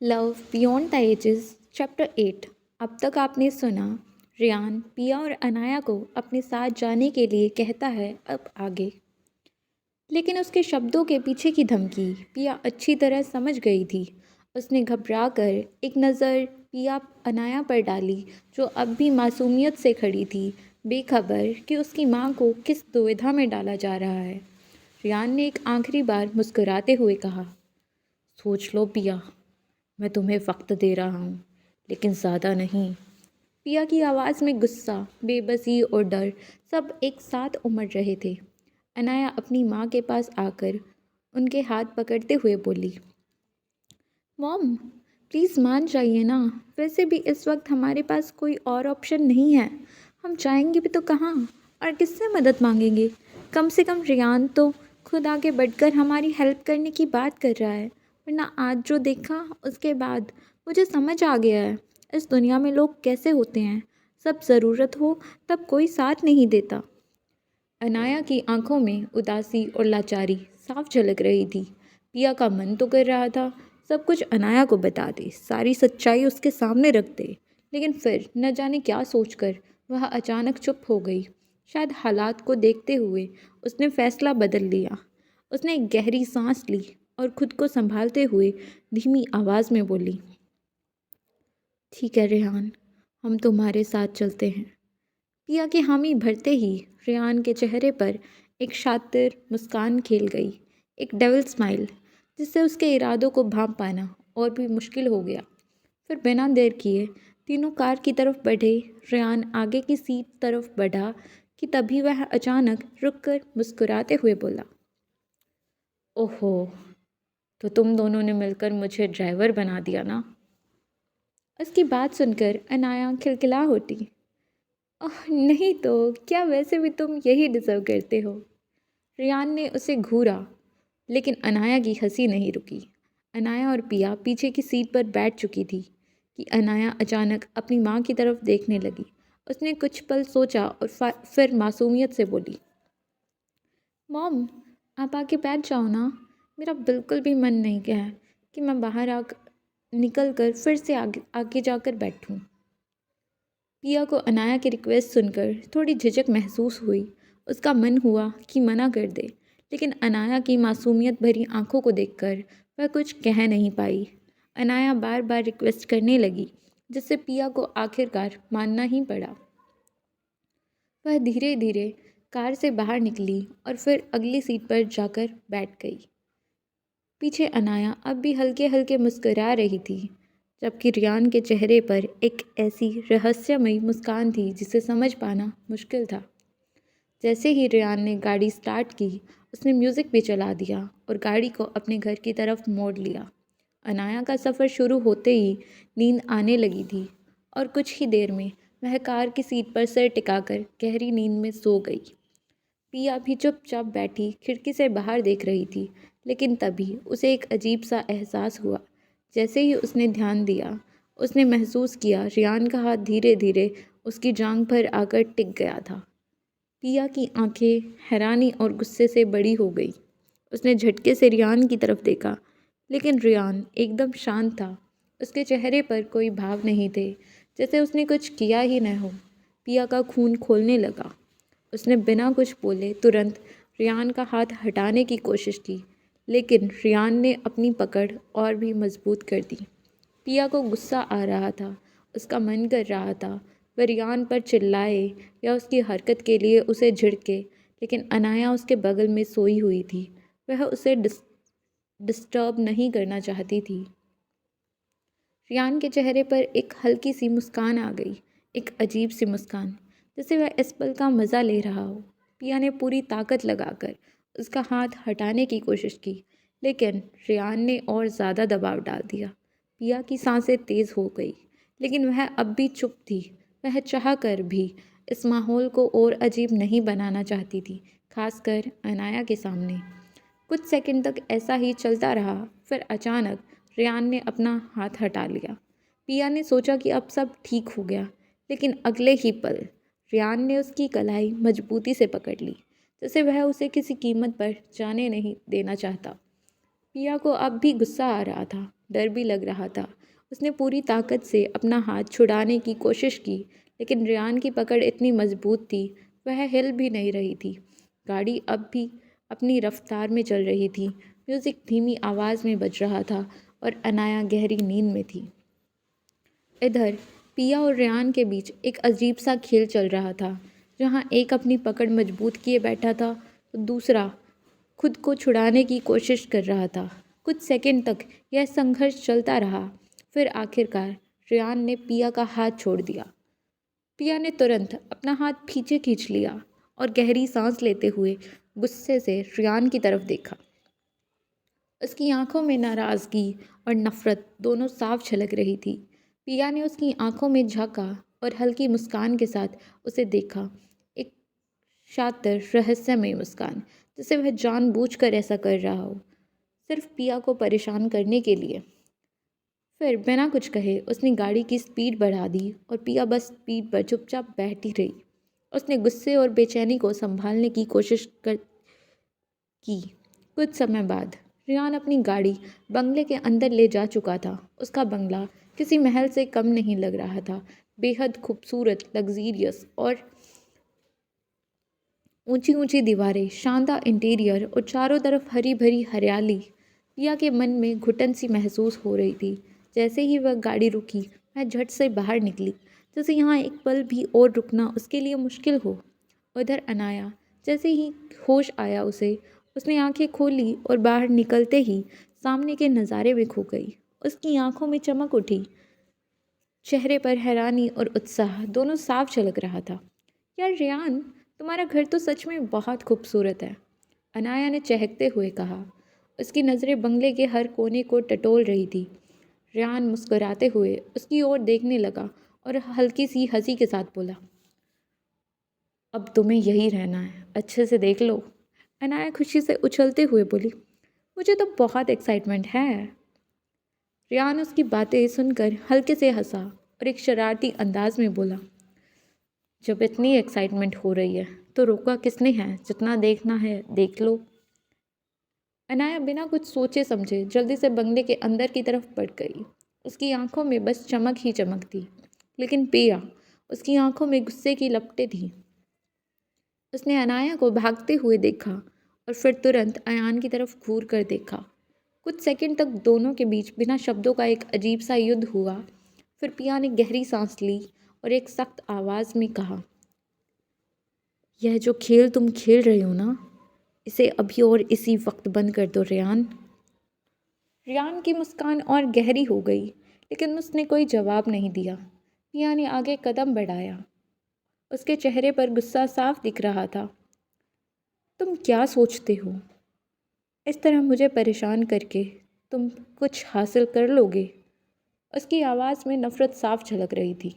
Love beyond the ages chapter 8। अब तक आपने सुना। रियान पिया और अनाया को अपने साथ जाने के लिए कहता है। अब आगे, लेकिन उसके शब्दों के पीछे की धमकी पिया अच्छी तरह समझ गई थी। उसने घबरा कर एक नज़र पिया अनाया पर डाली, जो अब भी मासूमियत से खड़ी थी, बेखबर कि उसकी माँ को किस दुविधा में डाला जा रहा है। रियान ने एक आखिरी बार मुस्कुराते हुए कहा, सोच लो पिया, मैं तुम्हें वक्त दे रहा हूँ, लेकिन ज़्यादा नहीं। पिया की आवाज़ में गुस्सा, बेबसी और डर सब एक साथ उमड़ रहे थे। अनाया अपनी माँ के पास आकर उनके हाथ पकड़ते हुए बोली, मॉम प्लीज़ मान जाइए ना। वैसे भी इस वक्त हमारे पास कोई और ऑप्शन नहीं है। हम जाएंगे भी तो कहाँ और किससे मदद मांगेंगे। कम से कम रियान तो खुद आगे बढ़कर हमारी हेल्प करने की बात कर रहा है। वरना आज जो देखा उसके बाद मुझे समझ आ गया है इस दुनिया में लोग कैसे होते हैं। सब ज़रूरत हो तब कोई साथ नहीं देता। अनाया की आंखों में उदासी और लाचारी साफ झलक रही थी। पिया का मन तो कर रहा था सब कुछ अनाया को बता दे, सारी सच्चाई उसके सामने रख दे, लेकिन फिर न जाने क्या सोचकर वह अचानक चुप हो गई। शायद हालात को देखते हुए उसने फैसला बदल लिया। उसने एक गहरी सांस ली और खुद को संभालते हुए धीमी आवाज़ में बोली, ठीक है रेहान, हम तुम्हारे साथ चलते हैं। पिया की हामी भरते ही रेहान के चेहरे पर एक शातिर मुस्कान खेल गई, एक डेविल स्माइल, जिससे उसके इरादों को भांप पाना और भी मुश्किल हो गया। फिर बिना देर किए तीनों कार की तरफ बढ़े। रेहान आगे की सीट तरफ बढ़ा कि तभी वह अचानक रुककर मुस्कुराते हुए बोला, ओहो, तो तुम दोनों ने मिलकर मुझे ड्राइवर बना दिया ना। उसकी बात सुनकर अनाया खिलखिला उठी, ओह नहीं तो क्या, वैसे भी तुम यही डिज़र्व करते हो। रियान ने उसे घूरा, लेकिन अनाया की हंसी नहीं रुकी। अनाया और पिया पीछे की सीट पर बैठ चुकी थी कि अनाया अचानक अपनी माँ की तरफ देखने लगी। उसने कुछ पल सोचा और फिर मासूमियत से बोली, मॉम आप आके बैठ जाओ ना। मेरा बिल्कुल भी मन नहीं है कि मैं बाहर निकल कर फिर से आगे आगे जाकर बैठूं। पिया को अनाया की रिक्वेस्ट सुनकर थोड़ी झिझक महसूस हुई। उसका मन हुआ कि मना कर दे, लेकिन अनाया की मासूमियत भरी आंखों को देखकर वह कुछ कह नहीं पाई। अनाया बार बार रिक्वेस्ट करने लगी, जिससे पिया को आखिरकार मानना ही पड़ा। वह धीरे धीरे कार से बाहर निकली और फिर अगली सीट पर जाकर बैठ गई। पीछे अनाया अब भी हल्के हल्के मुस्कुरा रही थी, जबकि रियान के चेहरे पर एक ऐसी रहस्यमयी मुस्कान थी जिसे समझ पाना मुश्किल था। जैसे ही रियान ने गाड़ी स्टार्ट की, उसने म्यूज़िक भी चला दिया और गाड़ी को अपने घर की तरफ मोड़ लिया। अनाया का सफ़र शुरू होते ही नींद आने लगी थी और कुछ ही देर में वह कार की सीट पर सिर टिकाकर गहरी नींद में सो गई। पिया भी चुपचाप बैठी खिड़की से बाहर देख रही थी, लेकिन तभी उसे एक अजीब सा एहसास हुआ। जैसे ही उसने ध्यान दिया, उसने महसूस किया रियान का हाथ धीरे धीरे उसकी जांघ पर आकर टिक गया था। पिया की आंखें हैरानी और गुस्से से बड़ी हो गई। उसने झटके से रियान की तरफ देखा, लेकिन रियान एकदम शांत था। उसके चेहरे पर कोई भाव नहीं थे, जैसे उसने कुछ किया ही न हो। पिया का खून खोलने लगा। उसने बिना कुछ बोले तुरंत रियान का हाथ हटाने की कोशिश की, लेकिन रियान ने अपनी पकड़ और भी मजबूत कर दी। पिया को गुस्सा आ रहा था। उसका मन कर रहा था वह रियान पर चिल्लाए या उसकी हरकत के लिए उसे झिड़के, लेकिन अनाया उसके बगल में सोई हुई थी। वह उसे डिस्टर्ब नहीं करना चाहती थी। रियान के चेहरे पर एक हल्की सी मुस्कान आ गई, एक अजीब सी मुस्कान, जैसे वह इस पल का मज़ा ले रहा हो। पिया ने पूरी ताकत लगाकर उसका हाथ हटाने की कोशिश की, लेकिन रियान ने और ज़्यादा दबाव डाल दिया। पिया की सांसें तेज़ हो गई, लेकिन वह अब भी चुप थी। वह चाह कर भी इस माहौल को और अजीब नहीं बनाना चाहती थी, खासकर अनाया के सामने। कुछ सेकंड तक ऐसा ही चलता रहा, फिर अचानक रियान ने अपना हाथ हटा लिया। पिया ने सोचा कि अब सब ठीक हो गया, लेकिन अगले ही पल रियान ने उसकी कलाई मजबूती से पकड़ ली, जैसे वह उसे किसी कीमत पर जाने नहीं देना चाहता। पिया को अब भी गुस्सा आ रहा था, डर भी लग रहा था। उसने पूरी ताकत से अपना हाथ छुड़ाने की कोशिश की, लेकिन रेयान की पकड़ इतनी मजबूत थी, वह हिल भी नहीं रही थी। गाड़ी अब भी अपनी रफ्तार में चल रही थी। म्यूज़िक धीमी आवाज़ में बज रहा था और अनाया गहरी नींद में थी। इधर पिया और रेयान के बीच एक अजीब सा खेल चल रहा था, जहाँ एक अपनी पकड़ मजबूत किए बैठा था तो दूसरा खुद को छुड़ाने की कोशिश कर रहा था। कुछ सेकंड तक यह संघर्ष चलता रहा। फिर आखिरकार रेयान ने पिया का हाथ छोड़ दिया। पिया ने तुरंत अपना हाथ पीछे खींच लिया और गहरी सांस लेते हुए गुस्से से रेयान की तरफ देखा। उसकी आंखों में नाराज़गी और नफ़रत दोनों साफ झलक रही थी। पिया ने उसकी आंखों में झांका और हल्की मुस्कान के साथ उसे देखा, एक शातिर रहस्यमय मुस्कान, जैसे वह जानबूझकर ऐसा कर रहा हो, सिर्फ पिया को परेशान करने के लिए। फिर बिना कुछ कहे उसने गाड़ी की स्पीड बढ़ा दी और पिया बस स्पीड पर चुपचाप बैठी रही। उसने गुस्से और बेचैनी को संभालने की कोशिश की। कुछ समय बाद रेयान अपनी गाड़ी बंगले के अंदर ले जा चुका था। उसका बंगला किसी महल से कम नहीं लग रहा था, बेहद खूबसूरत, लग्जीरियस और ऊंची ऊंची दीवारें, शानदार इंटीरियर और चारों तरफ हरी भरी हरियाली। पिया के मन में घुटन सी महसूस हो रही थी। जैसे ही वह गाड़ी रुकी, वह झट से बाहर निकली, जैसे यहाँ एक पल भी और रुकना उसके लिए मुश्किल हो। उधर अनाया, जैसे ही होश आया उसने आंखें खोली और बाहर निकलते ही सामने के नज़ारे में खो गई। उसकी आंखों में चमक उठी, चेहरे पर हैरानी और उत्साह दोनों साफ झलक रहा था। यार रेयान, तुम्हारा घर तो सच में बहुत खूबसूरत है, अनाया ने चहकते हुए कहा। उसकी नज़रें बंगले के हर कोने को टटोल रही थी। रेयान मुस्कुराते हुए उसकी ओर देखने लगा और हल्की सी हंसी के साथ बोला, अब तुम्हें यही रहना है, अच्छे से देख लो। अनाया खुशी से उछलते हुए बोली, मुझे तो बहुत एक्साइटमेंट है। रेयान उसकी बातें सुनकर हल्के से हंसा और एक शरारती अंदाज में बोला, जब इतनी एक्साइटमेंट हो रही है तो रोका किसने है, जितना देखना है देख लो। अनाया बिना कुछ सोचे समझे जल्दी से बंगले के अंदर की तरफ बढ़ गई। उसकी आंखों में बस चमक ही चमक थी, लेकिन पिया, उसकी आंखों में गुस्से की लपटें थीं। उसने अनाया को भागते हुए देखा और फिर तुरंत अयान की तरफ घूर कर देखा। कुछ सेकंड तक दोनों के बीच बिना शब्दों का एक अजीब सा युद्ध हुआ। फिर पिया ने गहरी सांस ली और एक सख्त आवाज़ में कहा, यह जो खेल तुम खेल रहे हो ना, इसे अभी और इसी वक्त बंद कर दो रेयान। रेयान की मुस्कान और गहरी हो गई, लेकिन उसने कोई जवाब नहीं दिया। पिया ने आगे कदम बढ़ाया। उसके चेहरे पर गुस्सा साफ दिख रहा था। तुम क्या सोचते हो, इस तरह मुझे परेशान करके तुम कुछ हासिल कर लोगे? उसकी आवाज़ में नफ़रत साफ झलक रही थी।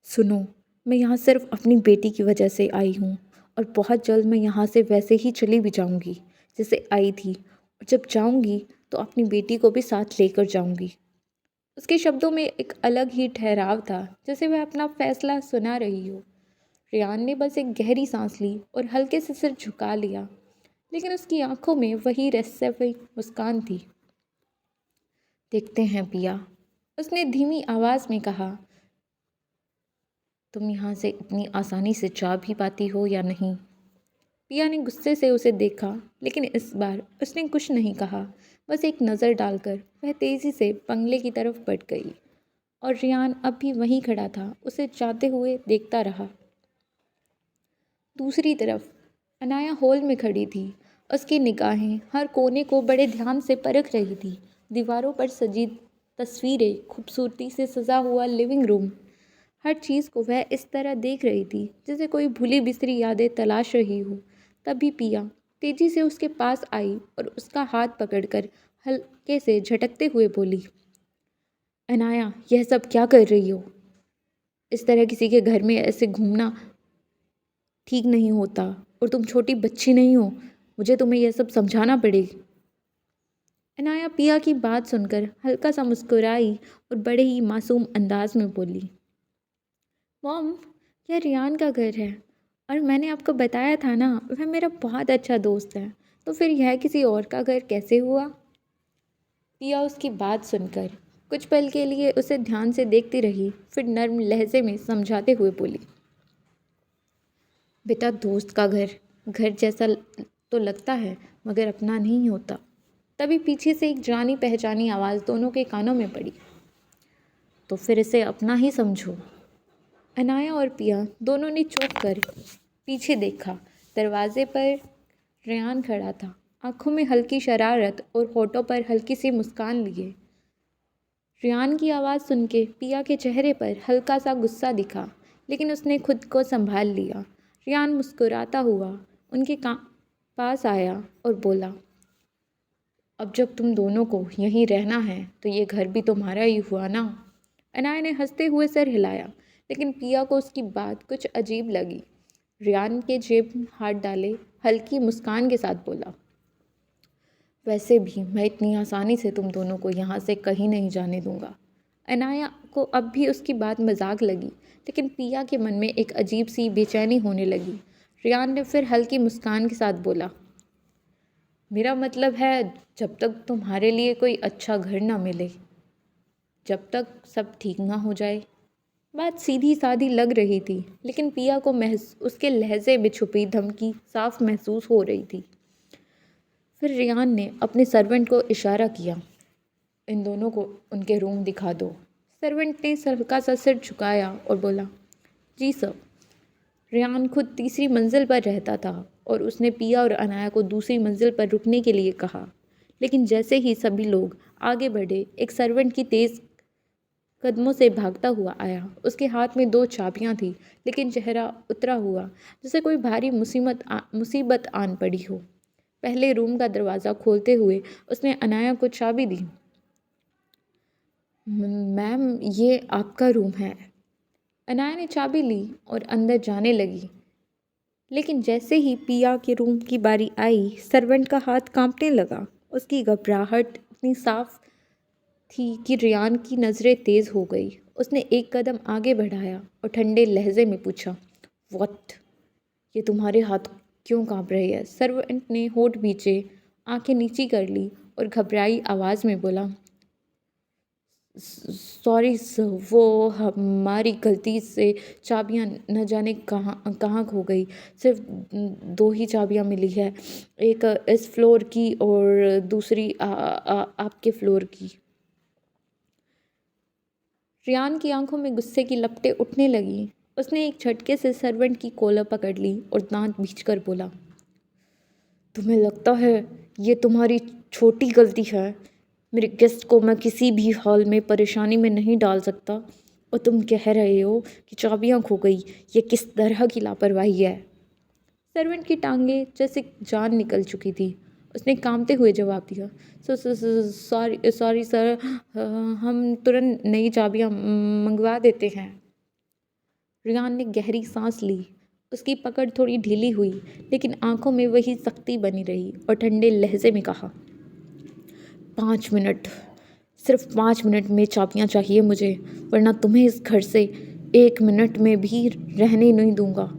सुनो, मैं यहाँ सिर्फ अपनी बेटी की वजह से आई हूँ और बहुत जल्द मैं यहाँ से वैसे ही चली भी जाऊँगी जैसे आई थी, और जब जाऊँगी तो अपनी बेटी को भी साथ लेकर जाऊँगी। उसके शब्दों में एक अलग ही ठहराव था, जैसे वह अपना फैसला सुना रही हो। रेयान ने बस एक गहरी सांस ली और हल्के से सिर झुका लिया, लेकिन उसकी आंखों में वही रहस्यमयी मुस्कान थी। देखते हैं पिया, उसने धीमी आवाज़ में कहा, तुम यहाँ से इतनी आसानी से जा भी पाती हो या नहीं? पिया ने गुस्से से उसे देखा, लेकिन इस बार उसने कुछ नहीं कहा। बस एक नज़र डालकर वह तेज़ी से बंगले की तरफ बढ़ गई और रेयान अब भी वहीं खड़ा था, उसे जाते हुए देखता रहा। दूसरी तरफ अनाया हॉल में खड़ी थी। उसकी निगाहें हर कोने को बड़े ध्यान से परख रही थी। दीवारों पर सजी तस्वीरें, खूबसूरती से सजा हुआ लिविंग रूम, हर चीज़ को वह इस तरह देख रही थी जैसे कोई भूली बिसरी यादें तलाश रही हो। तभी पिया तेजी से उसके पास आई और उसका हाथ पकड़कर हल्के से झटकते हुए बोली, अनाया, यह सब क्या कर रही हो? इस तरह किसी के घर में ऐसे घूमना ठीक नहीं होता, और तुम छोटी बच्ची नहीं हो, मुझे तुम्हें यह सब समझाना पड़ेगी। अनाया पिया की बात सुनकर हल्का सा मुस्कुराई और बड़े ही मासूम अंदाज में बोली, मॉम, यह रेयान का घर है और मैंने आपको बताया था ना, वह मेरा बहुत अच्छा दोस्त है। तो फिर यह किसी और का घर कैसे हुआ? पिया उसकी बात सुनकर कुछ पल के लिए उसे ध्यान से देखती रही, फिर नर्म लहजे में समझाते हुए बोली, बेटा, दोस्त का घर घर जैसा तो लगता है, मगर अपना नहीं होता। तभी पीछे से एक जानी पहचानी आवाज़ दोनों के कानों में पड़ी, तो फिर इसे अपना ही समझो। अनाया और पिया दोनों ने चौंक कर पीछे देखा। दरवाजे पर रेयान खड़ा था, आंखों में हल्की शरारत और होठों पर हल्की सी मुस्कान लिए। रेयान की आवाज़ सुन के पिया के चेहरे पर हल्का सा गुस्सा दिखा, लेकिन उसने खुद को संभाल लिया। रेयान मुस्कुराता हुआ उनके पास आया और बोला, अब जब तुम दोनों को यहीं रहना है तो ये घर भी तुम्हारा ही हुआ ना। अनाया ने हंसते हुए सर हिलाया, लेकिन पिया को उसकी बात कुछ अजीब लगी। रेयान के जेब में हाथ डाले हल्की मुस्कान के साथ बोला, वैसे भी मैं इतनी आसानी से तुम दोनों को यहाँ से कहीं नहीं जाने दूंगा। अनाया को अब भी उसकी बात मजाक लगी, लेकिन पिया के मन में एक अजीब सी बेचैनी होने लगी। रेयान ने फिर हल्की मुस्कान के साथ बोला, मेरा मतलब है जब तक तुम्हारे लिए कोई अच्छा घर ना मिले, जब तक सब ठीक ना हो जाए। बात सीधी सादी लग रही थी, लेकिन पिया को उसके लहजे में छुपी धमकी साफ महसूस हो रही थी। फिर रेयान ने अपने सर्वेंट को इशारा किया, इन दोनों को उनके रूम दिखा दो। सर्वेंट ने हल्का सा सिर झुकाया और बोला, जी सर। रेयान खुद तीसरी मंजिल पर रहता था और उसने पिया और अनाया को दूसरी मंजिल पर रुकने के लिए कहा, लेकिन जैसे ही सभी लोग आगे बढ़े, एक सर्वेंट की तेज़ कदमों से भागता हुआ आया। उसके हाथ में 2 चाबियां थी, लेकिन चेहरा उतरा हुआ, जैसे कोई भारी मुसीबत आन पड़ी हो। पहले रूम का दरवाज़ा खोलते हुए उसने अनाया को चाबी दी। मैम, ये आपका रूम है। अनाया ने चाबी ली और अंदर जाने लगी, लेकिन जैसे ही पिया के रूम की बारी आई, सर्वेंट का हाथ कांपने लगा। उसकी घबराहट इतनी साफ थी कि रेयान की नज़रें तेज़ हो गई। उसने एक कदम आगे बढ़ाया और ठंडे लहजे में पूछा, व्हाट? ये तुम्हारे हाथ क्यों कांप रहे हैं? सर्वेंट ने होठ भींचे, आंखें नीची कर ली और घबराई आवाज़ में बोला, सॉरी सर, वो हमारी गलती से चाबियां न जाने कहाँ कहाँ खो गई। सिर्फ 2 ही चाबियां मिली है, एक इस फ्लोर की और दूसरी आपके फ्लोर की। रेयान की आंखों में गुस्से की लपटें उठने लगी। उसने एक झटके से सर्वेंट की कॉलर पकड़ ली और दांत भींचकर बोला, तुम्हें लगता है ये तुम्हारी छोटी गलती है? मेरे गेस्ट को मैं किसी भी हाल में परेशानी में नहीं डाल सकता, और तुम कह रहे हो कि चाबियां खो गई। ये किस तरह की लापरवाही है? सर्वेंट की टांगें जैसे जान निकल चुकी थी। उसने कांपते हुए जवाब दिया, सॉरी सॉरी सर, हम तुरंत नई चाबियां मंगवा देते हैं। रेयान ने गहरी सांस ली। उसकी पकड़ थोड़ी ढीली हुई, लेकिन आंखों में वही सख्ती बनी रही और ठंडे लहजे में कहा, 5 मिनट, सिर्फ 5 मिनट में चाबियां चाहिए मुझे, वरना तुम्हें इस घर से 1 मिनट में भी रहने नहीं दूंगा।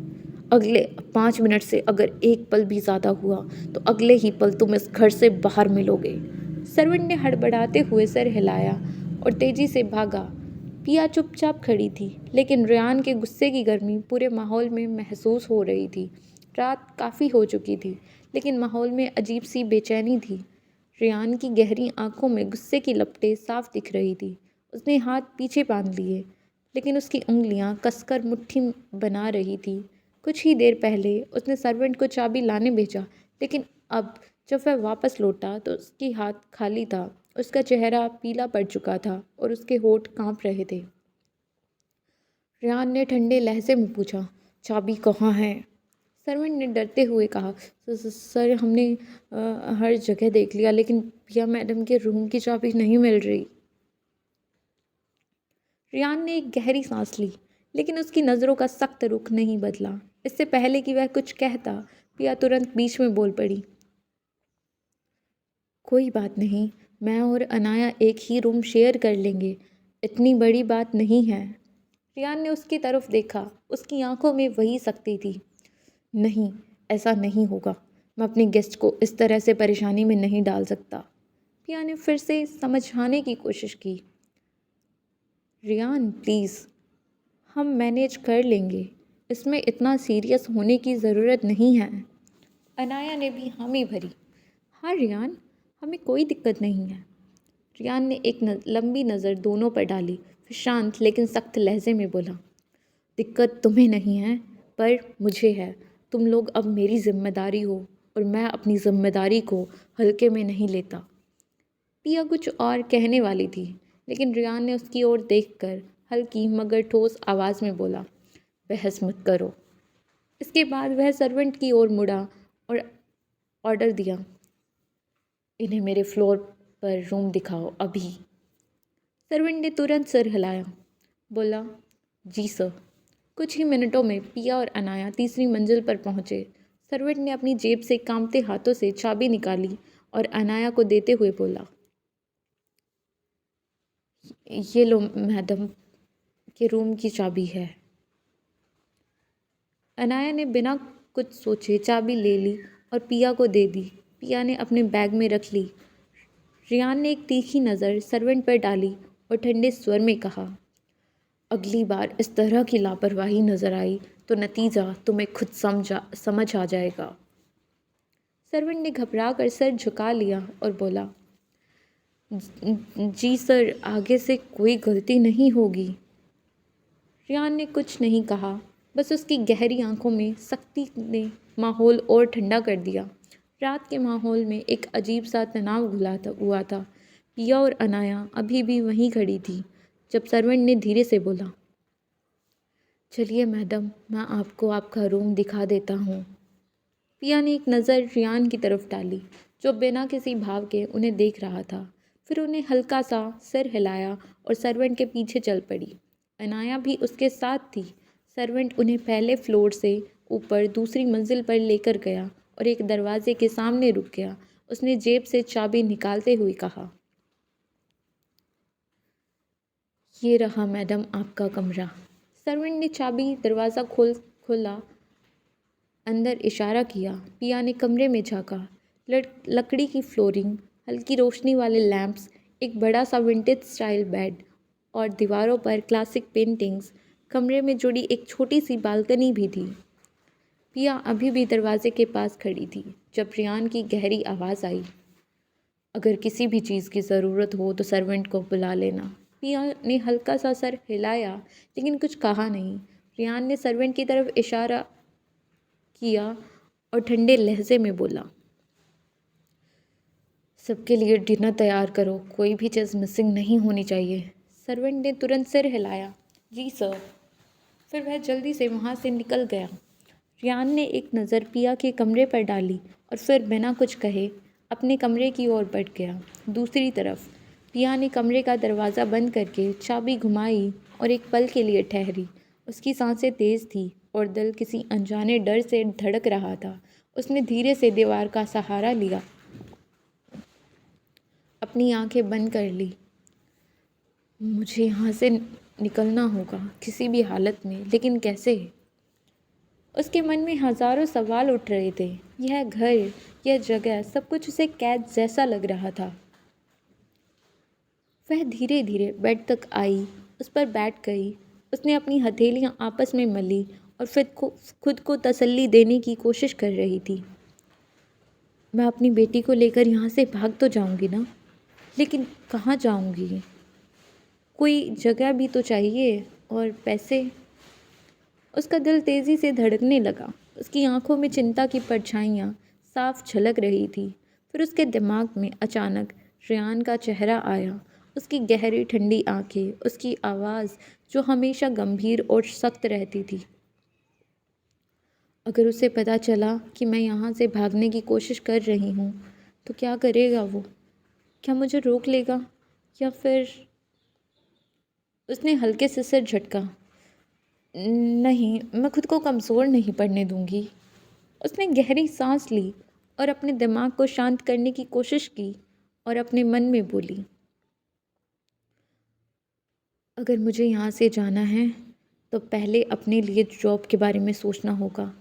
अगले 5 मिनट से अगर एक पल भी ज़्यादा हुआ तो अगले ही पल तुम इस घर से बाहर मिलोगे। सर्वेंट ने हड़बड़ाते हुए सर हिलाया और तेजी से भागा। पिया चुपचाप खड़ी थी, लेकिन रेयान के गुस्से की गर्मी पूरे माहौल में महसूस हो रही थी। रात काफ़ी हो चुकी थी, लेकिन माहौल में अजीब सी बेचैनी थी। रेयान की गहरी आंखों में गुस्से की लपटें साफ दिख रही थी। उसने हाथ पीछे बांध लिए, लेकिन उसकी उंगलियां कसकर मुट्ठी बना रही थी। कुछ ही देर पहले उसने सर्वेंट को चाबी लाने भेजा, लेकिन अब जब वह वापस लौटा तो उसकी हाथ खाली था। उसका चेहरा पीला पड़ चुका था और उसके होंठ कांप रहे थे। रेयान ने ठंडे लहजे में पूछा, चाबी कहाँ है? सर्वेंट ने डरते हुए कहा, सर, हमने हर जगह देख लिया, लेकिन पिया मैडम के रूम की चाबी नहीं मिल रही। रेयान ने एक गहरी सांस ली, लेकिन उसकी नज़रों का सख्त रुख नहीं बदला। इससे पहले कि वह कुछ कहता, पिया तुरंत बीच में बोल पड़ी, कोई बात नहीं, मैं और अनाया एक ही रूम शेयर कर लेंगे, इतनी बड़ी बात नहीं है। रेयान ने उसकी तरफ देखा। उसकी आंखों में वही सख्ती थी। नहीं, ऐसा नहीं होगा। मैं अपने गेस्ट को इस तरह से परेशानी में नहीं डाल सकता। पिया ने फिर से समझाने की कोशिश की। रियान प्लीज़, हम मैनेज कर लेंगे, इसमें इतना सीरियस होने की ज़रूरत नहीं है। अनाया ने भी हामी भरी। हाँ रियान, हमें कोई दिक्कत नहीं है। रियान ने एक लंबी नज़र दोनों पर डाली, फिर शांत लेकिन सख्त लहजे में बोला, दिक्कत तुम्हें नहीं है पर मुझे है। तुम लोग अब मेरी जिम्मेदारी हो और मैं अपनी जिम्मेदारी को हल्के में नहीं लेता। पिया कुछ और कहने वाली थी, लेकिन रियान ने उसकी ओर देखकर हल्की मगर ठोस आवाज़ में बोला, बहस मत करो। इसके बाद वह सर्वेंट की ओर मुड़ा और ऑर्डर दिया, इन्हें मेरे फ्लोर पर रूम दिखाओ अभी। सर्वेंट ने तुरंत सिर हिलाया, बोला, जी सर। कुछ ही मिनटों में पिया और अनाया तीसरी मंजिल पर पहुंचे। सर्वेंट ने अपनी जेब से कांपते हाथों से चाबी निकाली और अनाया को देते हुए बोला, ये लो मैडम, के रूम की चाबी है। अनाया ने बिना कुछ सोचे चाबी ले ली और पिया को दे दी। पिया ने अपने बैग में रख ली। रियान ने एक तीखी नज़र सर्वेंट पर डाली और ठंडे स्वर में कहा, अगली बार इस तरह की लापरवाही नज़र आई तो नतीजा तुम्हें खुद समझ आ जाएगा। सर्वेंट ने घबरा कर सर झुका लिया और बोला, जी सर, आगे से कोई गलती नहीं होगी। रियान ने कुछ नहीं कहा, बस उसकी गहरी आंखों में सख्ती ने माहौल और ठंडा कर दिया। रात के माहौल में एक अजीब सा तनाव हुआ था। पिया और अनाया अभी भी वहीं खड़ी थी जब सर्वेंट ने धीरे से बोला, चलिए मैडम, मैं आपको आपका रूम दिखा देता हूँ। पिया ने एक नज़र रियान की तरफ डाली, जो बिना किसी भाव के उन्हें देख रहा था। फिर उन्हें हल्का सा सिर हिलाया और सर्वेंट के पीछे चल पड़ी। अनाया भी उसके साथ थी। सर्वेंट उन्हें पहले फ्लोर से ऊपर दूसरी मंजिल पर लेकर गया और एक दरवाजे के सामने रुक गया। उसने जेब से चाबी निकालते हुए कहा, ये रहा मैडम आपका कमरा। सर्वेंट ने चाबी दरवाज़ा खोला, अंदर इशारा किया। पिया ने कमरे में झांका। लकड़ी की फ्लोरिंग, हल्की रोशनी वाले लैंप्स, एक बड़ा सा विंटेज स्टाइल बेड और दीवारों पर क्लासिक पेंटिंग्स। कमरे में जुड़ी एक छोटी सी बालकनी भी थी। पिया अभी भी दरवाजे के पास खड़ी थी जब रियान की गहरी आवाज़ आई, अगर किसी भी चीज़ की ज़रूरत हो तो सर्वेंट को बुला लेना। पिया ने हल्का सा सर हिलाया लेकिन कुछ कहा नहीं। रियान ने सर्वेंट की तरफ इशारा किया और ठंडे लहजे में बोला, सबके लिए डिनर तैयार करो, कोई भी चीज़ मिसिंग नहीं होनी चाहिए। सर्वेंट ने तुरंत सिर हिलाया, जी सर। फिर वह जल्दी से वहाँ से निकल गया। रियान ने एक नज़र पिया के कमरे पर डाली और फिर बिना कुछ कहे अपने कमरे की ओर बढ़ गया। दूसरी तरफ पिया ने कमरे का दरवाज़ा बंद करके चाबी घुमाई और एक पल के लिए ठहरी। उसकी सांसें तेज़ थी और दिल किसी अनजाने डर से धड़क रहा था। उसने धीरे से दीवार का सहारा लिया, अपनी आंखें बंद कर ली। मुझे यहाँ से निकलना होगा किसी भी हालत में, लेकिन कैसे? उसके मन में हज़ारों सवाल उठ रहे थे। यह घर, यह जगह, सब कुछ उसे कैद जैसा लग रहा था। वह धीरे धीरे बेड तक आई, उस पर बैठ गई। उसने अपनी हथेलियाँ आपस में मली और फिर खुद को तसल्ली देने की कोशिश कर रही थी। मैं अपनी बेटी को लेकर यहाँ से भाग तो जाऊँगी ना, लेकिन कहाँ जाऊँगी? कोई जगह भी तो चाहिए, और पैसे। उसका दिल तेज़ी से धड़कने लगा। उसकी आंखों में चिंता की परछाइयाँ साफ झलक रही थी। फिर उसके दिमाग में अचानक रियान का चेहरा आया, उसकी गहरी ठंडी आंखें, उसकी आवाज़ जो हमेशा गंभीर और सख्त रहती थी। अगर उसे पता चला कि मैं यहाँ से भागने की कोशिश कर रही हूँ तो क्या करेगा वो? क्या मुझे रोक लेगा या फिर? उसने हल्के से सिर झटका। नहीं, मैं खुद को कमज़ोर नहीं पड़ने दूंगी। उसने गहरी सांस ली और अपने दिमाग को शांत करने की कोशिश की और अपने मन में बोली, अगर मुझे यहाँ से जाना है तो पहले अपने लिए जॉब के बारे में सोचना होगा।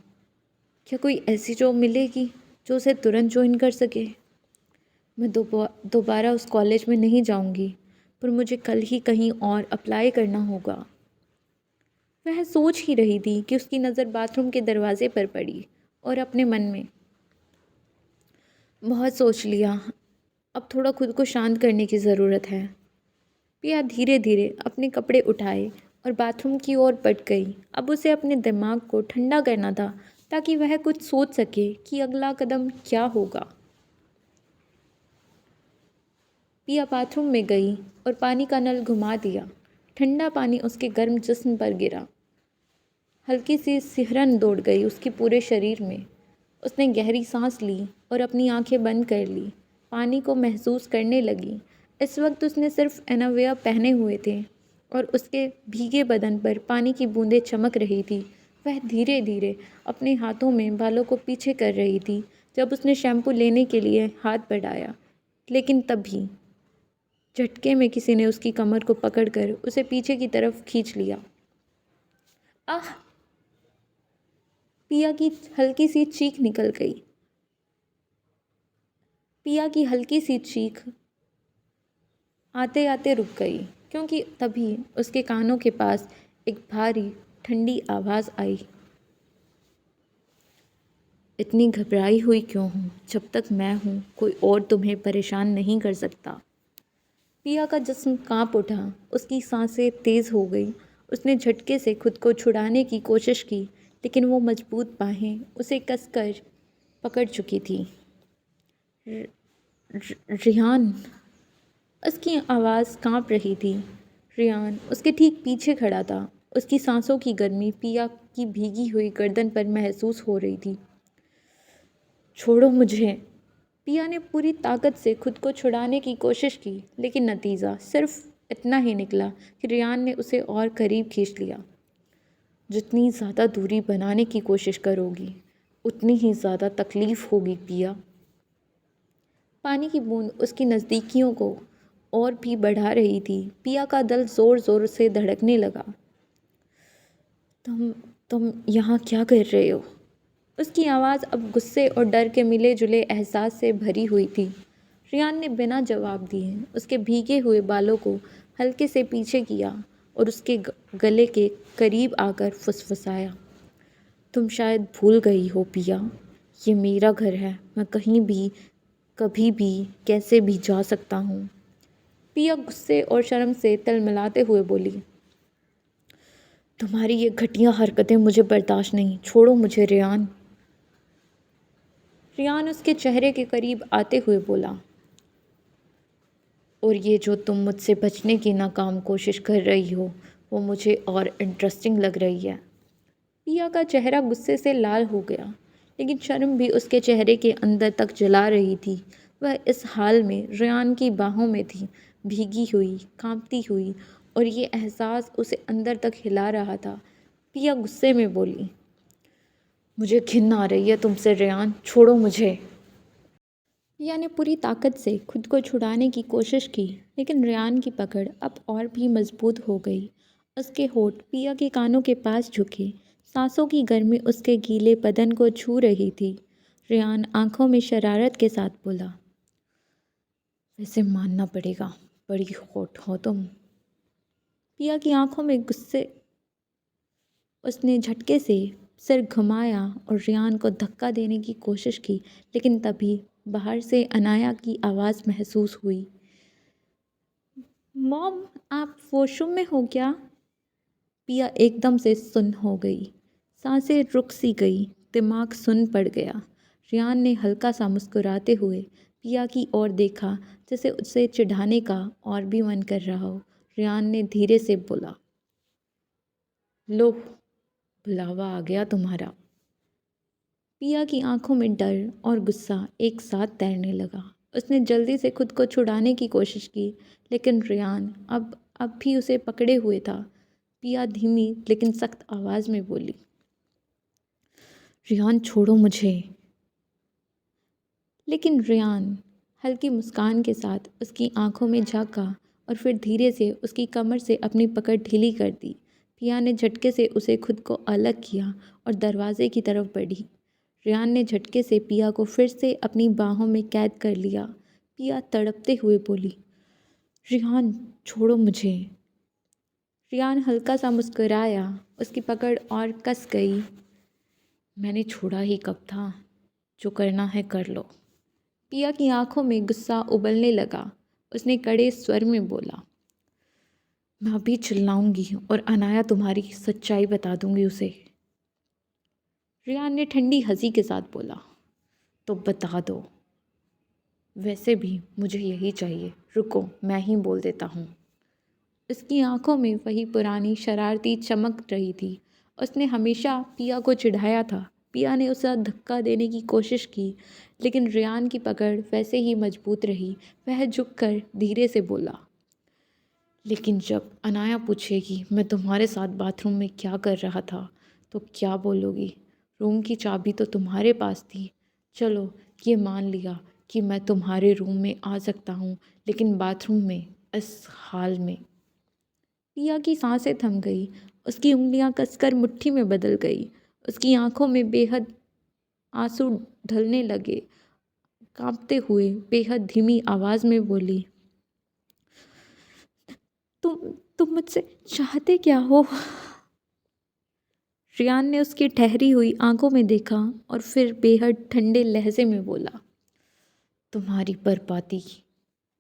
क्या कोई ऐसी जॉब मिलेगी जो उसे तुरंत ज्वाइन कर सके। मैं दोबारा उस कॉलेज में नहीं जाऊंगी, पर मुझे कल ही कहीं और अप्लाई करना होगा। वह सोच ही रही थी कि उसकी नज़र बाथरूम के दरवाजे पर पड़ी और अपने मन में, बहुत सोच लिया, अब थोड़ा खुद को शांत करने की ज़रूरत है। पिया धीरे धीरे अपने कपड़े उठाए और बाथरूम की ओर बढ़ गई। अब उसे अपने दिमाग को ठंडा करना था ताकि वह कुछ सोच सके कि अगला कदम क्या होगा। पिया बाथरूम में गई और पानी का नल घुमा दिया। ठंडा पानी उसके गर्म जिस्म पर गिरा। हल्की सी सिहरन दौड़ गई उसके पूरे शरीर में। उसने गहरी सांस ली और अपनी आंखें बंद कर ली। पानी को महसूस करने लगी। इस वक्त उसने सिर्फ इनरवियर पहने हुए थे और उसके भीगे बदन पर पानी की बूंदें चमक रही थी। वह धीरे धीरे अपने हाथों में बालों को पीछे कर रही थी जब उसने शैम्पू लेने के लिए हाथ बढ़ाया, लेकिन तभी झटके में किसी ने उसकी कमर को पकड़कर उसे पीछे की तरफ खींच लिया। आह! पिया की हल्की सी चीख निकल गई। पिया की हल्की सी चीख आते आते रुक गई, क्योंकि तभी उसके कानों के पास एक भारी ठंडी आवाज़ आई। इतनी घबराई हुई क्यों हूँ? जब तक मैं हूँ कोई और तुम्हें परेशान नहीं कर सकता। पिया का जिस्म कांप उठा, उसकी सांसें तेज़ हो गई। उसने झटके से खुद को छुड़ाने की कोशिश की, लेकिन वो मजबूत बाहें उसे कसकर पकड़ चुकी थी। रिहान, उसकी आवाज़ कांप रही थी। रियान उसके ठीक पीछे खड़ा था। उसकी सांसों की गर्मी पिया की भीगी हुई गर्दन पर महसूस हो रही थी। छोड़ो मुझे। पिया ने पूरी ताकत से खुद को छुड़ाने की कोशिश की, लेकिन नतीजा सिर्फ इतना ही निकला कि रियान ने उसे और करीब खींच लिया। जितनी ज़्यादा दूरी बनाने की कोशिश करोगी, उतनी ही ज़्यादा तकलीफ़ होगी पिया। पानी की बूंद उसकी नज़दीकियों को और भी बढ़ा रही थी। पिया का दिल ज़ोर ज़ोर से धड़कने लगा। तुम यहाँ क्या कर रहे हो? उसकी आवाज़ अब गुस्से और डर के मिले जुले एहसास से भरी हुई थी। रियान ने बिना जवाब दिए उसके भीगे हुए बालों को हल्के से पीछे किया और उसके गले के करीब आकर फुसफुसाया। तुम शायद भूल गई हो पिया, ये मेरा घर है। मैं कहीं भी, कभी भी, कैसे भी जा सकता हूँ। पिया गुस्से और शर्म से तिलमिलाते हुए बोली, तुम्हारी ये घटिया हरकतें मुझे बर्दाश्त नहीं। छोड़ो मुझे रियान। रियान उसके चेहरे के करीब आते हुए बोला, और ये जो तुम मुझसे बचने की नाकाम कोशिश कर रही हो, वो मुझे और इंटरेस्टिंग लग रही है। पिया का चेहरा गुस्से से लाल हो गया, लेकिन शर्म भी उसके चेहरे के अंदर तक जला रही थी। वह इस हाल में रियान की बाहों में थी, भीगी हुई, कांपती हुई, और ये एहसास उसे अंदर तक हिला रहा था। पिया गुस्से में बोली, मुझे घिन आ रही है तुमसे रियान, छोड़ो मुझे। पिया ने पूरी ताकत से खुद को छुड़ाने की कोशिश की, लेकिन रियान की पकड़ अब और भी मजबूत हो गई। उसके होठ पिया के कानों के पास झुके, सांसों की गर्मी उसके गीले बदन को छू रही थी। रियान आंखों में शरारत के साथ बोला, वैसे मानना पड़ेगा, बड़ी हॉट हो तुम। पिया की आंखों में गुस्से। उसने झटके से सिर घुमाया और रियान को धक्का देने की कोशिश की, लेकिन तभी बाहर से अनाया की आवाज़ महसूस हुई। मॉम, आप वॉशरूम में हो क्या? पिया एकदम से सुन्न हो गई। सांसें रुक सी गई, दिमाग सुन्न पड़ गया। रियान ने हल्का सा मुस्कुराते हुए पिया की ओर देखा, जैसे उसे चिढ़ाने का और भी मन कर रहा हो। रियान ने धीरे से बोला, लो, बुलावा आ गया तुम्हारा। पिया की आंखों में डर और गुस्सा एक साथ तैरने लगा। उसने जल्दी से खुद को छुड़ाने की कोशिश की, लेकिन रियान अब भी उसे पकड़े हुए था। पिया धीमी लेकिन सख्त आवाज़ में बोली, रियान छोड़ो मुझे। लेकिन रियान हल्की मुस्कान के साथ उसकी आंखों में झांका और फिर धीरे से उसकी कमर से अपनी पकड़ ढीली कर दी। पिया ने झटके से उसे खुद को अलग किया और दरवाजे की तरफ बढ़ी। रेहान ने झटके से पिया को फिर से अपनी बाहों में कैद कर लिया। पिया तड़पते हुए बोली, रेहान छोड़ो मुझे। रेहान हल्का सा मुस्कुराया, उसकी पकड़ और कस गई। मैंने छोड़ा ही कब था, जो करना है कर लो। पिया की आंखों में गुस्सा उबलने लगा। उसने कड़े स्वर में बोला, मैं अभी चिल्लाऊंगी और अनाया तुम्हारी सच्चाई बता दूंगी उसे। रेहान ने ठंडी हंसी के साथ बोला, तो बता दो। वैसे भी मुझे यही चाहिए, रुको मैं ही बोल देता हूँ। उसकी आंखों में वही पुरानी शरारती चमक रही थी। उसने हमेशा पिया को चिढ़ाया था। पिया ने उसे धक्का देने की कोशिश की, लेकिन रेहान की पकड़ वैसे ही मजबूत रही। वह झुककर धीरे से बोला, लेकिन जब अनाया पूछेगी मैं तुम्हारे साथ बाथरूम में क्या कर रहा था तो क्या बोलोगी? रूम की चाबी तो तुम्हारे पास थी। चलो ये मान लिया कि मैं तुम्हारे रूम में आ सकता हूँ, लेकिन बाथरूम में इस हाल में। पिया की सांसें थम गई। उसकी उंगलियां कसकर मुट्ठी में बदल गई। उसकी आंखों में बेहद आंसू ढलने लगे। कांपते हुए बेहद धीमी आवाज़ में बोली, तुम मुझसे चाहते क्या हो? रेहान ने उसकी ठहरी हुई आंखों में देखा और फिर बेहद ठंडे लहजे में बोला, तुम्हारी बर्बादी।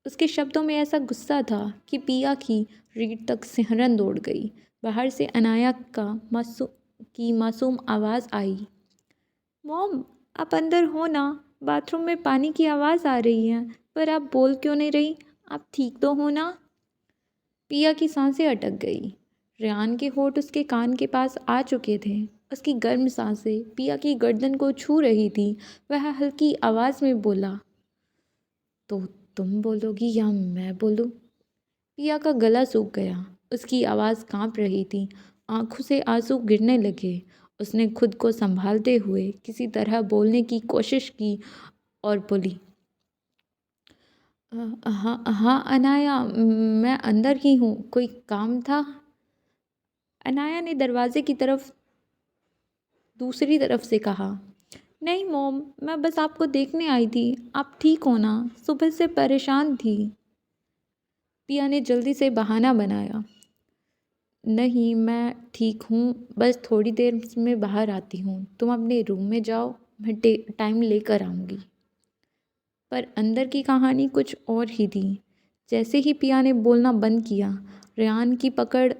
उसके शब्दों में ऐसा गुस्सा था कि पिया की रीढ़ तक सिहरन दौड़ गई। बाहर से अनाया की मासूम आवाज़ आई, मॉम आप अंदर हो ना? बाथरूम में पानी की आवाज़ आ रही है, पर आप बोल क्यों नहीं रही? आप ठीक तो हो ना? पिया की सांसें अटक गई। रेहान के होठ उसके कान के पास आ चुके थे। उसकी गर्म सांसें पिया की गर्दन को छू रही थी। वह हल्की आवाज़ में बोला, तो तुम बोलोगी या मैं बोलूं? पिया का गला सूख गया। उसकी आवाज़ कांप रही थी। आंखों से आंसू गिरने लगे। उसने खुद को संभालते हुए किसी तरह बोलने की कोशिश की और बोली, हाँ हाँ अनाया, मैं अंदर ही हूँ, कोई काम था? अनाया ने दरवाजे की तरफ दूसरी तरफ से कहा, नहीं मॉम, मैं बस आपको देखने आई थी। आप ठीक हो ना? सुबह से परेशान थी। पिया ने जल्दी से बहाना बनाया, नहीं मैं ठीक हूँ, बस थोड़ी देर में बाहर आती हूँ। तुम अपने रूम में जाओ, मैं टाइम लेकर आऊँगी। पर अंदर की कहानी कुछ और ही थी। जैसे ही पिया ने बोलना बंद किया, रेहान की पकड़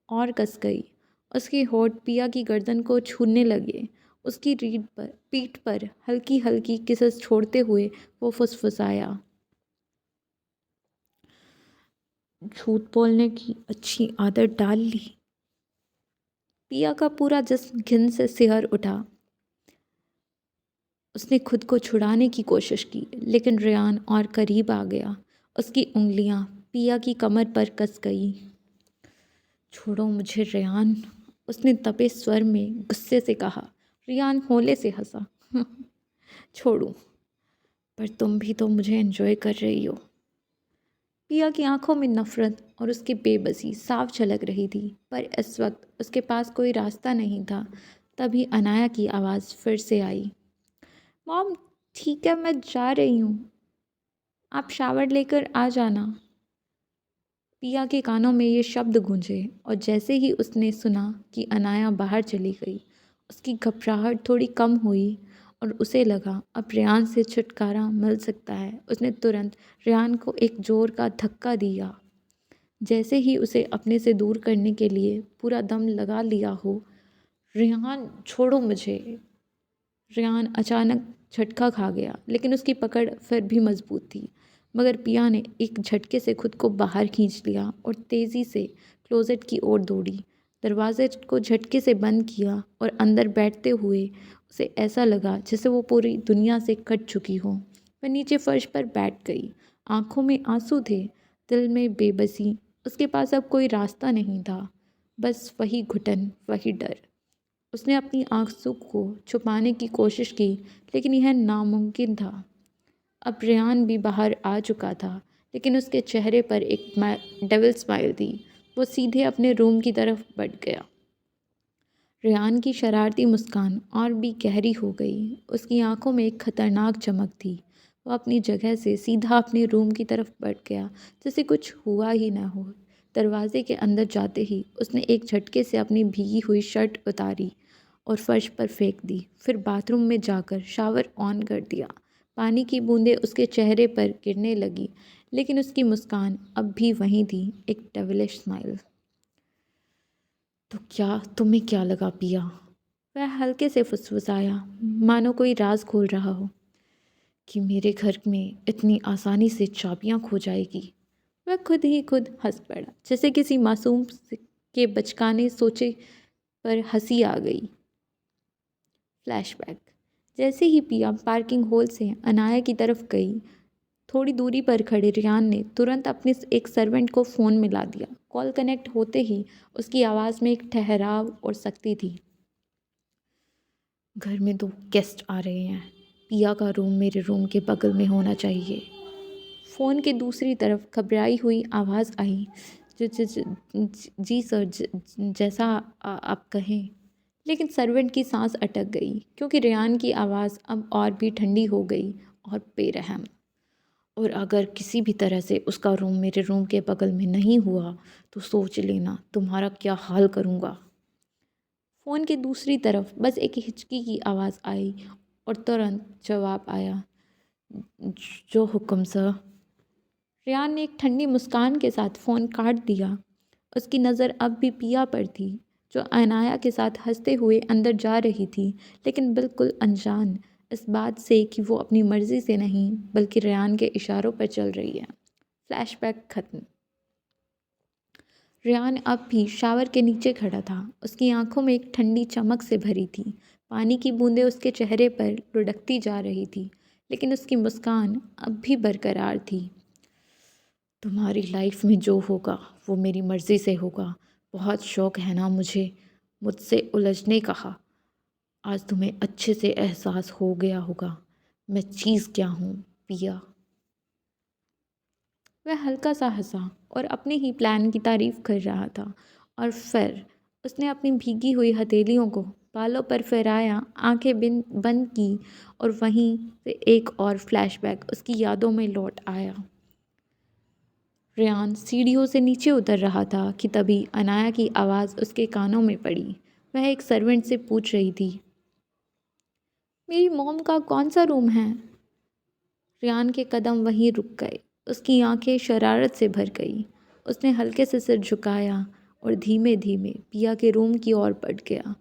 और कस गई। उसके होठ पिया की गर्दन को छूने लगे। उसकी पीठ पर हल्की हल्की किसस छोड़ते हुए वो फुसफुसाया, झूठ बोलने की अच्छी आदत डाल ली। पिया का पूरा जिस्म घिन से सिहर उठा। उसने खुद को छुड़ाने की कोशिश की, लेकिन रेहान और करीब आ गया। उसकी उंगलियां पिया की कमर पर कस गई। छोड़ो मुझे रेहान, उसने दबे स्वर में गुस्से से कहा। रेहान होले से हंसा, छोड़ूं? पर तुम भी तो मुझे एंजॉय कर रही हो। पिया की आंखों में नफरत और उसकी बेबसी साफ झलक रही थी, पर इस वक्त उसके पास कोई रास्ता नहीं था। तभी अनाया की आवाज़ फिर से आई, मॉम ठीक है मैं जा रही हूँ, आप शावर लेकर आ जाना। पिया के कानों में ये शब्द गूंजे और जैसे ही उसने सुना कि अनाया बाहर चली गई, उसकी घबराहट थोड़ी कम हुई और उसे लगा अब रेहान से छुटकारा मिल सकता है। उसने तुरंत रेहान को एक जोर का धक्का दिया, जैसे ही उसे अपने से दूर करने के लिए पूरा दम लगा लिया हो। रेहान छोड़ो मुझे। रेहान अचानक झटका खा गया, लेकिन उसकी पकड़ फिर भी मजबूत थी। मगर पिया ने एक झटके से खुद को बाहर खींच लिया और तेज़ी से क्लोजेट की ओर दौड़ी। दरवाजे को झटके से बंद किया और अंदर बैठते हुए उसे ऐसा लगा जैसे वो पूरी दुनिया से कट चुकी हो। वह नीचे फर्श पर बैठ गई। आंखों में आंसू थे, दिल में बेबसी। उसके पास अब कोई रास्ता नहीं था, बस वही घुटन, वही डर। उसने अपनी आंसू को छुपाने की कोशिश की, लेकिन यह नामुमकिन था। अब रेहान भी बाहर आ चुका था, लेकिन उसके चेहरे पर एक डेविल स्माइल थी। वो सीधे अपने रूम की तरफ बढ़ गया। रेहान की शरारती मुस्कान और भी गहरी हो गई। उसकी आंखों में एक खतरनाक चमक थी। वो अपनी जगह से सीधा अपने रूम की तरफ बढ़ गया, जैसे कुछ हुआ ही ना हो। दरवाजे के अंदर जाते ही उसने एक झटके से अपनी भीगी हुई शर्ट उतारी और फर्श पर फेंक दी। फिर बाथरूम में जाकर शावर ऑन कर दिया। पानी की बूंदें उसके चेहरे पर गिरने लगी, लेकिन उसकी मुस्कान अब भी वहीं थी, एक डेविलिश स्माइल। तो क्या तुम्हें क्या लगा पिया? वह हल्के से फुसफुसाया, मानो कोई राज खोल रहा हो। कि मेरे घर में इतनी आसानी से चाबियां खो जाएगी? वह खुद ही खुद हंस पड़ा, जैसे किसी मासूम के बचकाने सोचे पर हंसी आ गई। फ्लैशबैक। जैसे ही पिया पार्किंग हॉल से अनाया की तरफ गई, थोड़ी दूरी पर खड़े रियान ने तुरंत अपने एक सर्वेंट को फ़ोन मिला दिया। कॉल कनेक्ट होते ही उसकी आवाज़ में एक ठहराव और सख्ती थी। घर में 2 गेस्ट आ रहे हैं। पिया का रूम मेरे रूम के बगल में होना चाहिए। फ़ोन के दूसरी तरफ घबराई हुई आवाज़ आई। जी सर, जैसा आप कहें। लेकिन सर्वेंट की सांस अटक गई, क्योंकि रेहान की आवाज़ अब और भी ठंडी हो गई और बेरहम। और अगर किसी भी तरह से उसका रूम मेरे रूम के बगल में नहीं हुआ तो सोच लेना तुम्हारा क्या हाल करूँगा। फ़ोन के दूसरी तरफ बस एक हिचकी की आवाज़ आई और तुरंत जवाब आया, जो हुक्म सर। रेहान ने एक ठंडी मुस्कान के साथ फ़ोन काट दिया। उसकी नज़र अब भी पिया पर थी, जो अनाया के साथ हंसते हुए अंदर जा रही थी, लेकिन बिल्कुल अनजान इस बात से कि वो अपनी मर्ज़ी से नहीं बल्कि रेहान के इशारों पर चल रही है। फ्लैशबैक खत्म। रेहान अब भी शावर के नीचे खड़ा था। उसकी आंखों में एक ठंडी चमक से भरी थी। पानी की बूंदें उसके चेहरे पर लुढ़कती जा रही थी, लेकिन उसकी मुस्कान अब भी बरकरार थी। तुम्हारी लाइफ में जो होगा वो मेरी मर्ज़ी से होगा। बहुत शौक है ना मुझसे उलझने का। आज तुम्हें अच्छे से एहसास हो गया होगा मैं चीज़ क्या हूँ, पिया। वह हल्का सा हंसा और अपने ही प्लान की तारीफ कर रहा था, और फिर उसने अपनी भीगी हुई हथेलियों को बालों पर फहराया, आंखें बंद की, और वहीं से एक और फ्लैशबैक उसकी यादों में लौट आया। रेहान सीढ़ियों से नीचे उतर रहा था कि तभी अनाया की आवाज़ उसके कानों में पड़ी। वह एक सर्वेंट से पूछ रही थी, मेरी मॉम का कौन सा रूम है? रेहान के कदम वहीं रुक गए। उसकी आंखें शरारत से भर गई। उसने हल्के से सिर झुकाया और धीमे धीमे पिया के रूम की ओर बढ़ गया,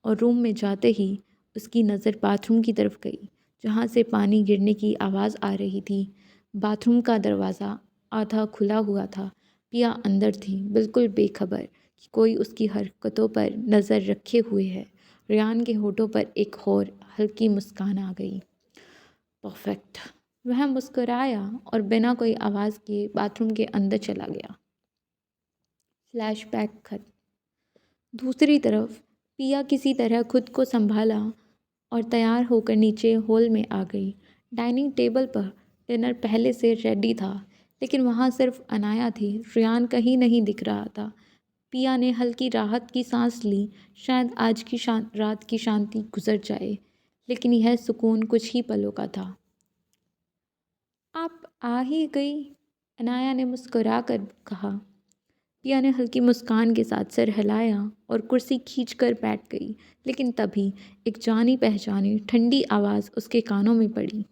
और रूम में जाते ही उसकी नज़र बाथरूम की तरफ गई, जहाँ से पानी गिरने की आवाज़ आ रही थी। बाथरूम का दरवाज़ा आधा खुला हुआ था। पिया अंदर थी, बिल्कुल बेखबर कि कोई उसकी हरकतों पर नज़र रखे हुए है। रेहान के होठों पर एक और हल्की मुस्कान आ गई। परफेक्ट। वह मुस्कुराया और बिना कोई आवाज़ किए बाथरूम के अंदर चला गया। फ्लैशबैक खत्म। दूसरी तरफ पिया किसी तरह खुद को संभाला और तैयार होकर नीचे हॉल में आ गई। डाइनिंग टेबल पर डिनर पहले से रेडी था, लेकिन वहाँ सिर्फ अनाया थी। रेहान कहीं नहीं दिख रहा था। पिया ने हल्की राहत की सांस ली। शायद आज की रात की शांति गुजर जाए, लेकिन यह सुकून कुछ ही पलों का था। आप आ ही गई, अनाया ने मुस्कुरा कर कहा। पिया ने हल्की मुस्कान के साथ सिर हिलाया और कुर्सी खींचकर बैठ गई, लेकिन तभी एक जानी पहचानी ठंडी आवाज़ उसके कानों में पड़ी,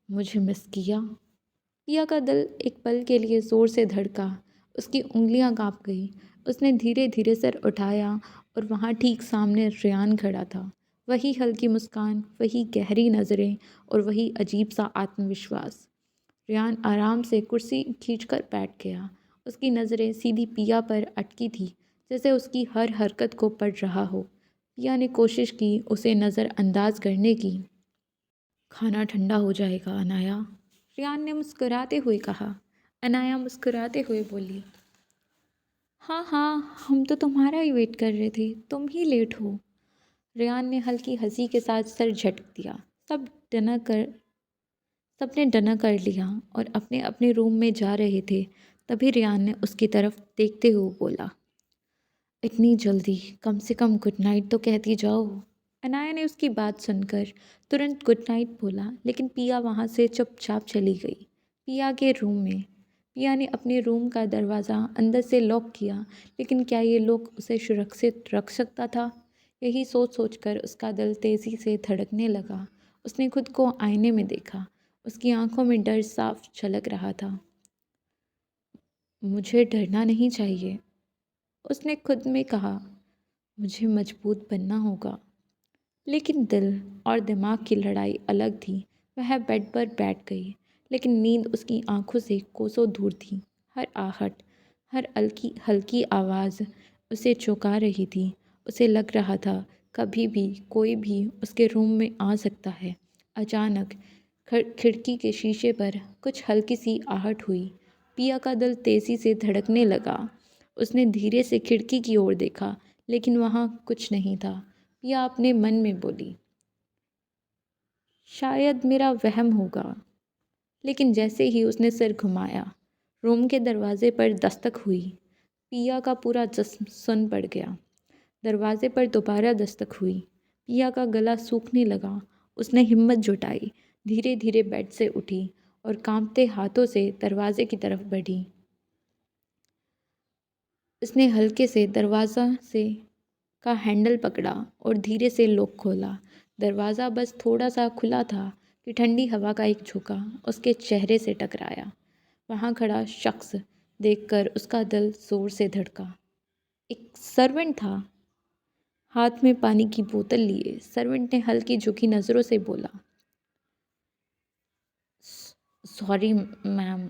मुझे मिस किया। पिया का दिल एक पल के लिए ज़ोर से धड़का। उसकी उंगलियां कांप गई। उसने धीरे धीरे सिर उठाया और वहाँ ठीक सामने रेहान खड़ा था। वही हल्की मुस्कान, वही गहरी नज़रें और वही अजीब सा आत्मविश्वास। रेहान आराम से कुर्सी खींचकर बैठ गया। उसकी नज़रें सीधी पिया पर अटकी थी, जैसे उसकी हर हरकत को पढ़ रहा हो। पिया ने कोशिश की उसे नज़रअंदाज करने की। खाना ठंडा हो जाएगा अनाया, रेहान ने मुस्कुराते हुए कहा। अनाया मुस्कुराते हुए बोली, हाँ हाँ, हम तो तुम्हारा ही वेट कर रहे थे, तुम ही लेट हो। रेहान ने हल्की हंसी के साथ सर झटक दिया। सबने डिनर कर लिया और अपने अपने रूम में जा रहे थे। तभी रेहान ने उसकी तरफ देखते हुए बोला, इतनी जल्दी? कम से कम गुड नाइट तो कहती जाओ। अनाया ने उसकी बात सुनकर तुरंत गुड नाइट बोला, लेकिन पिया वहाँ से चुपचाप चली गई। पिया के रूम में पिया ने अपने रूम का दरवाज़ा अंदर से लॉक किया, लेकिन क्या ये लॉक उसे सुरक्षित रख सकता था? यही सोच सोचकर उसका दिल तेज़ी से धड़कने लगा। उसने खुद को आईने में देखा। उसकी आंखों में डर साफ झलक रहा था। मुझे डरना नहीं चाहिए, उसने खुद में कहा। मुझे मजबूत बनना होगा। लेकिन दिल और दिमाग की लड़ाई अलग थी। वह बेड पर बैठ गई, लेकिन नींद उसकी आंखों से कोसों दूर थी। हर आहट, हर हल्की हल्की आवाज़ उसे चौंका रही थी। उसे लग रहा था कभी भी कोई भी उसके रूम में आ सकता है। अचानक खिड़की के शीशे पर कुछ हल्की सी आहट हुई। पिया का दिल तेज़ी से धड़कने लगा। उसने धीरे से खिड़की की ओर देखा, लेकिन वहाँ कुछ नहीं था। पिया अपने मन में बोली, शायद मेरा वहम होगा। लेकिन जैसे ही उसने सिर घुमाया, रूम के दरवाजे पर दस्तक हुई। पिया का पूरा जिस्म सुन पड़ गया। दरवाजे पर दोबारा दस्तक हुई। पिया का गला सूखने लगा। उसने हिम्मत जुटाई, धीरे धीरे बेड से उठी और कांपते हाथों से दरवाजे की तरफ बढ़ी। उसने हल्के से दरवाज़ा से का हैंडल पकड़ा और धीरे से लॉक खोला। दरवाज़ा बस थोड़ा सा खुला था कि ठंडी हवा का एक झोंका उसके चेहरे से टकराया। वहाँ खड़ा शख्स देखकर उसका दिल जोर से धड़का। एक सर्वेंट था, हाथ में पानी की बोतल लिए। सर्वेंट ने हल्की झुकी नज़रों से बोला, सॉरी मैम,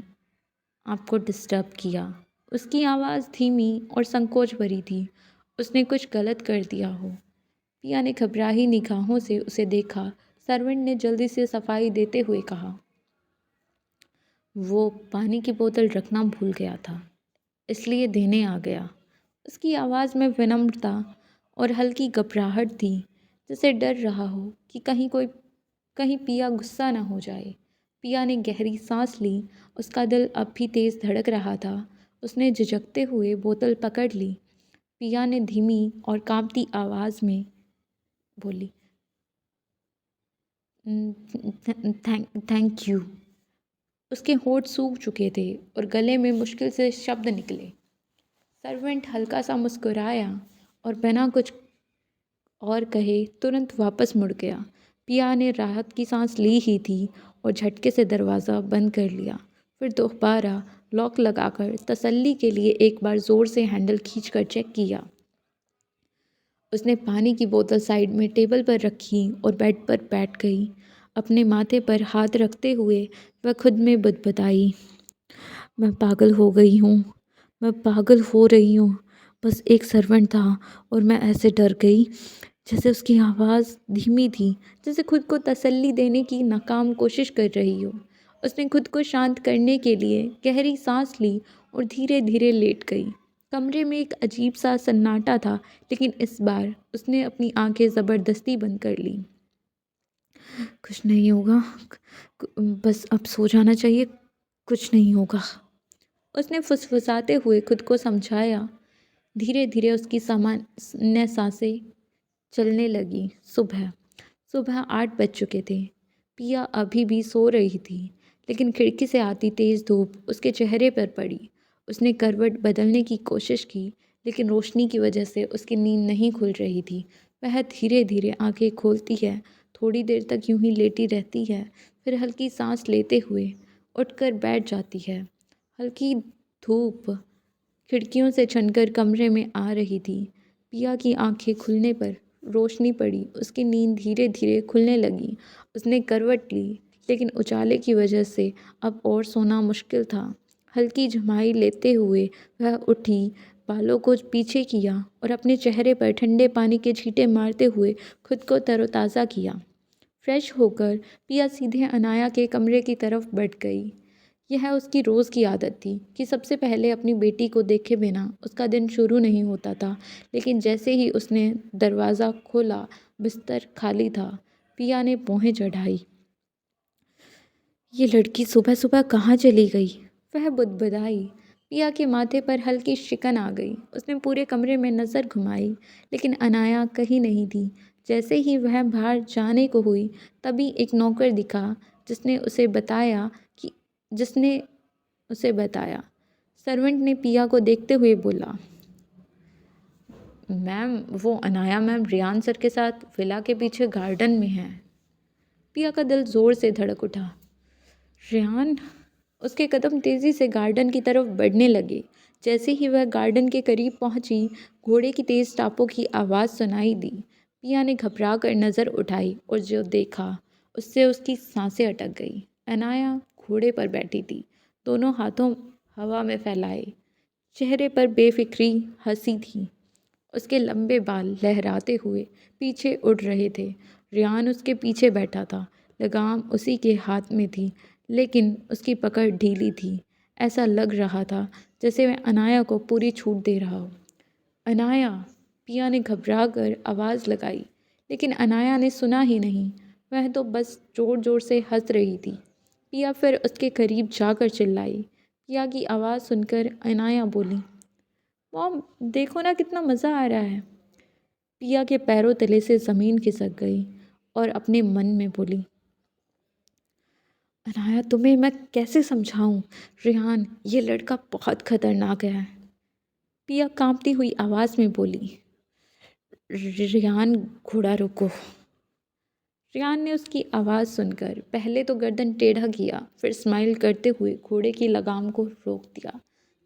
आपको डिस्टर्ब किया। उसकी आवाज़ धीमी और संकोच भरी थी। उसने कुछ गलत कर दिया हो। पिया ने घबराई निगाहों से उसे देखा। सर्वेंट ने जल्दी से सफाई देते हुए कहा, वो पानी की बोतल रखना भूल गया था, इसलिए देने आ गया। उसकी आवाज़ में विनम्रता और हल्की घबराहट थी, जैसे डर रहा हो कि कहीं पिया गुस्सा ना हो जाए। पिया ने गहरी सांस ली। उसका दिल अब भी तेज़ धड़क रहा था। उसने झिझकते हुए बोतल पकड़ ली। पिया ने धीमी और कांपती आवाज़ में बोली, थैंक यू। उसके होंठ सूख चुके थे और गले में मुश्किल से शब्द निकले। सर्वेंट हल्का सा मुस्कुराया और बिना कुछ और कहे तुरंत वापस मुड़ गया। पिया ने राहत की सांस ली ही थी और झटके से दरवाज़ा बंद कर लिया। फिर दोबारा लॉक लगाकर तसल्ली के लिए एक बार ज़ोर से हैंडल खींचकर चेक किया। उसने पानी की बोतल साइड में टेबल पर रखी और बेड पर बैठ गई। अपने माथे पर हाथ रखते हुए वह खुद में बदबदाई, मैं पागल हो गई हूँ, मैं पागल हो रही हूँ। बस एक सर्वेंट था और मैं ऐसे डर गई। जैसे उसकी आवाज़ धीमी थी, जैसे खुद को तसल्ली देने की नाकाम कोशिश कर रही हो। उसने खुद को शांत करने के लिए गहरी सांस ली और धीरे धीरे लेट गई। कमरे में एक अजीब सा सन्नाटा था, लेकिन इस बार उसने अपनी आंखें ज़बरदस्ती बंद कर ली। कुछ नहीं होगा, बस अब सो जाना चाहिए, कुछ नहीं होगा, उसने फुसफुसाते हुए खुद को समझाया। धीरे धीरे उसकी सामान्य सांसें चलने लगी। सुबह सुबह 8 बज चुके थे। पिया अभी भी सो रही थी, लेकिन खिड़की से आती तेज़ धूप उसके चेहरे पर पड़ी। उसने करवट बदलने की कोशिश की, लेकिन रोशनी की वजह से उसकी नींद नहीं खुल रही थी। वह धीरे धीरे आंखें खोलती है, थोड़ी देर तक यूं ही लेटी रहती है, फिर हल्की सांस लेते हुए उठकर बैठ जाती है। हल्की धूप खिड़कियों से छनकर कमरे में आ रही थी। पिया की आंखें खुलने पर रोशनी पड़ी। उसकी नींद धीरे धीरे खुलने लगी। उसने करवट ली, लेकिन उजाले की वजह से अब और सोना मुश्किल था। हल्की झुमाई लेते हुए वह उठी, बालों को पीछे किया और अपने चेहरे पर ठंडे पानी के छींटे मारते हुए खुद को तरोताज़ा किया। फ्रेश होकर पिया सीधे अनाया के कमरे की तरफ बढ़ गई। यह उसकी रोज़ की आदत थी कि सबसे पहले अपनी बेटी को देखे बिना उसका दिन शुरू नहीं होता था। लेकिन जैसे ही उसने दरवाज़ा खोला, बिस्तर खाली था। पिया ने भौहें चढ़ाई। ये लड़की सुबह सुबह कहाँ चली गई? वह बुदबुदाई। पिया के माथे पर हल्की शिकन आ गई। उसने पूरे कमरे में नज़र घुमाई, लेकिन अनाया कहीं नहीं थी। जैसे ही वह बाहर जाने को हुई, तभी एक नौकर दिखा, जिसने उसे बताया कि जिसने उसे बताया। सर्वेंट ने पिया को देखते हुए बोला, मैम, वो अनाया मैम रियान सर के साथ विला के पीछे गार्डन में हैं। पिया का दिल ज़ोर से धड़क उठा। रियान? उसके कदम तेज़ी से गार्डन की तरफ बढ़ने लगे। जैसे ही वह गार्डन के करीब पहुंची, घोड़े की तेज़ टापों की आवाज़ सुनाई दी। पिया ने घबरा कर नज़र उठाई और जो देखा, उससे उसकी सांसें अटक गई। अनाया घोड़े पर बैठी थी, दोनों हाथों हवा में फैलाए। चेहरे पर बेफिक्री हंसी थी। उसके लंबे बाल लहराते हुए पीछे उड़ रहे थे। रियान उसके पीछे बैठा था। लगाम उसी के हाथ में थी, लेकिन उसकी पकड़ ढीली थी। ऐसा लग रहा था जैसे वह अनाया को पूरी छूट दे रहा हो। अनाया! पिया ने घबरा कर आवाज़ लगाई, लेकिन अनाया ने सुना ही नहीं। वह तो बस ज़ोर ज़ोर से हंस रही थी। पिया फिर उसके करीब जाकर चिल्लाई। पिया की आवाज़ सुनकर अनाया बोली, मॉम, देखो ना कितना मज़ा आ रहा है। पिया के पैरों तले से ज़मीन खिसक गई और अपने मन में बोली, अनाया, तुम्हें मैं कैसे समझाऊं? रियान, ये लड़का बहुत खतरनाक है। पिया कांपती हुई आवाज़ में बोली, रियान, घोड़ा रोको। रियान ने उसकी आवाज़ सुनकर पहले तो गर्दन टेढ़ा किया, फिर स्माइल करते हुए घोड़े की लगाम को रोक दिया।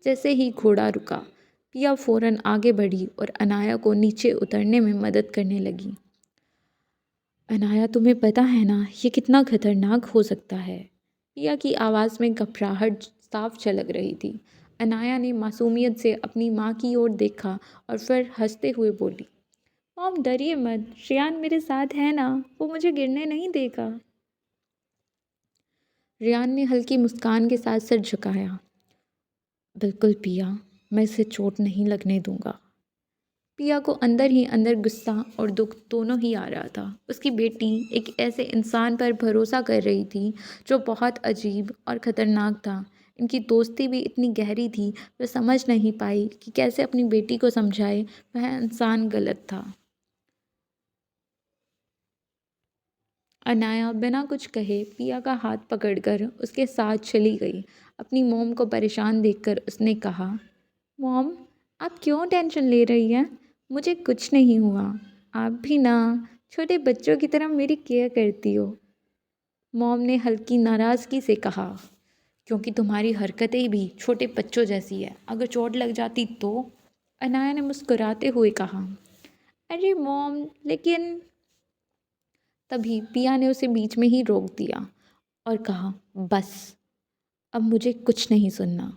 जैसे ही घोड़ा रुका, पिया फ़ौरन आगे बढ़ी और अनाया को नीचे उतरने में मदद करने लगी। अनाया, तुम्हें पता है ना ये कितना खतरनाक हो सकता है? पिया की आवाज़ में घबराहट साफ झलक रही थी। अनाया ने मासूमियत से अपनी माँ की ओर देखा और फिर हंसते हुए बोली, मॉम, डरिए मत, रियान मेरे साथ है ना, वो मुझे गिरने नहीं देगा। रियान ने हल्की मुस्कान के साथ सर झुकाया। बिल्कुल पिया, मैं इसे चोट नहीं लगने दूंगा। पिया को अंदर ही अंदर गुस्सा और दुख दोनों ही आ रहा था। उसकी बेटी एक ऐसे इंसान पर भरोसा कर रही थी जो बहुत अजीब और ख़तरनाक था। इनकी दोस्ती भी इतनी गहरी थी, वह समझ नहीं पाई कि कैसे अपनी बेटी को समझाए वह इंसान गलत था। अनाया बिना कुछ कहे पिया का हाथ पकड़कर उसके साथ चली गई। अपनी मोम को परेशान देखकर उसने कहा, मॉम, आप क्यों टेंशन ले रही हैं? मुझे कुछ नहीं हुआ। आप भी ना छोटे बच्चों की तरह मेरी केयर करती हो। मॉम ने हल्की नाराज़गी से कहा, क्योंकि तुम्हारी हरकतें भी छोटे बच्चों जैसी है। अगर चोट लग जाती तो? अनाया ने मुस्कुराते हुए कहा, अरे मॉम, लेकिन। तभी पिया ने उसे बीच में ही रोक दिया और कहा, बस, अब मुझे कुछ नहीं सुनना।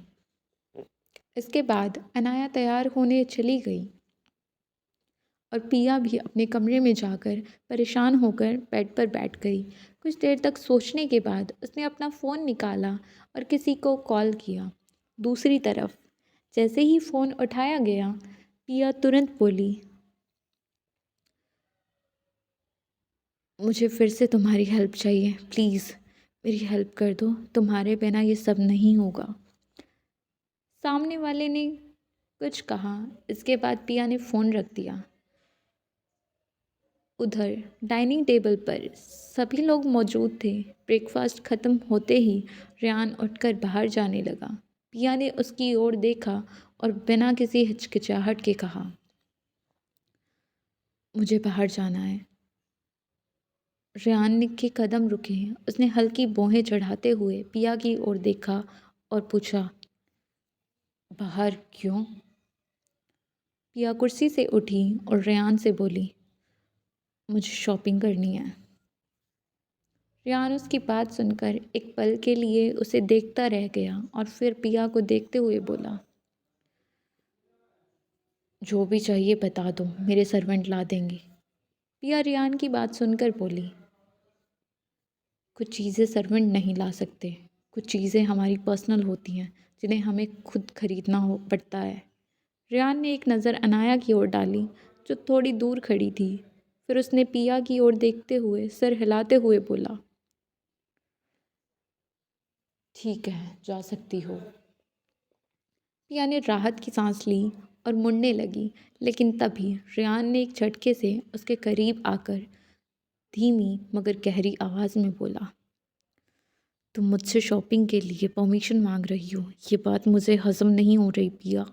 इसके बाद अनाया तैयार होने चली गई और पिया भी अपने कमरे में जाकर परेशान होकर बेड पर बैठ गई। कुछ देर तक सोचने के बाद उसने अपना फ़ोन निकाला और किसी को कॉल किया। दूसरी तरफ जैसे ही फ़ोन उठाया गया, पिया तुरंत बोली, मुझे फिर से तुम्हारी हेल्प चाहिए, प्लीज़ मेरी हेल्प कर दो, तुम्हारे बिना ये सब नहीं होगा। सामने वाले ने कुछ कहा। इसके बाद पिया ने फ़ोन रख दिया। उधर डाइनिंग टेबल पर सभी लोग मौजूद थे। ब्रेकफास्ट ख़त्म होते ही रियान उठकर बाहर जाने लगा। पिया ने उसकी ओर देखा और बिना किसी हिचकिचाहट के कहा, मुझे बाहर जाना है। रियान के कदम रुके। उसने हल्की भौहें चढ़ाते हुए पिया की ओर देखा और पूछा, बाहर क्यों? पिया कुर्सी से उठी और रियान से बोली, मुझे शॉपिंग करनी है। रियान उसकी बात सुनकर एक पल के लिए उसे देखता रह गया और फिर पिया को देखते हुए बोला, जो भी चाहिए बता दो, मेरे सर्वेंट ला देंगे। पिया रियान की बात सुनकर बोली, कुछ चीज़ें सर्वेंट नहीं ला सकते, कुछ चीज़ें हमारी पर्सनल होती हैं जिन्हें हमें खुद खरीदना हो पड़ता है। रियान ने एक नज़र अनाया की ओर डाली जो थोड़ी दूर खड़ी थी। फिर उसने पिया की ओर देखते हुए सिर हिलाते हुए बोला, ठीक है, जा सकती हो। पिया ने राहत की सांस ली और मुड़ने लगी, लेकिन तभी रेयान ने एक झटके से उसके करीब आकर धीमी मगर गहरी आवाज़ में बोला, तुम मुझसे शॉपिंग के लिए परमिशन मांग रही हो। ये बात मुझे हजम नहीं हो रही पिया।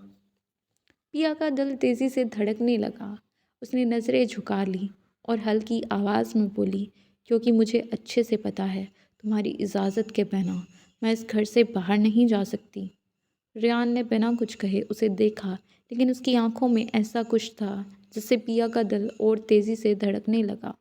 पिया का दिल तेज़ी से धड़कने लगा। उसने नज़रें झुका ली और हल्की आवाज़ में बोली, क्योंकि मुझे अच्छे से पता है तुम्हारी इजाज़त के बिना मैं इस घर से बाहर नहीं जा सकती। रेयान ने बिना कुछ कहे उसे देखा, लेकिन उसकी आंखों में ऐसा कुछ था जिससे पिया का दिल और तेज़ी से धड़कने लगा।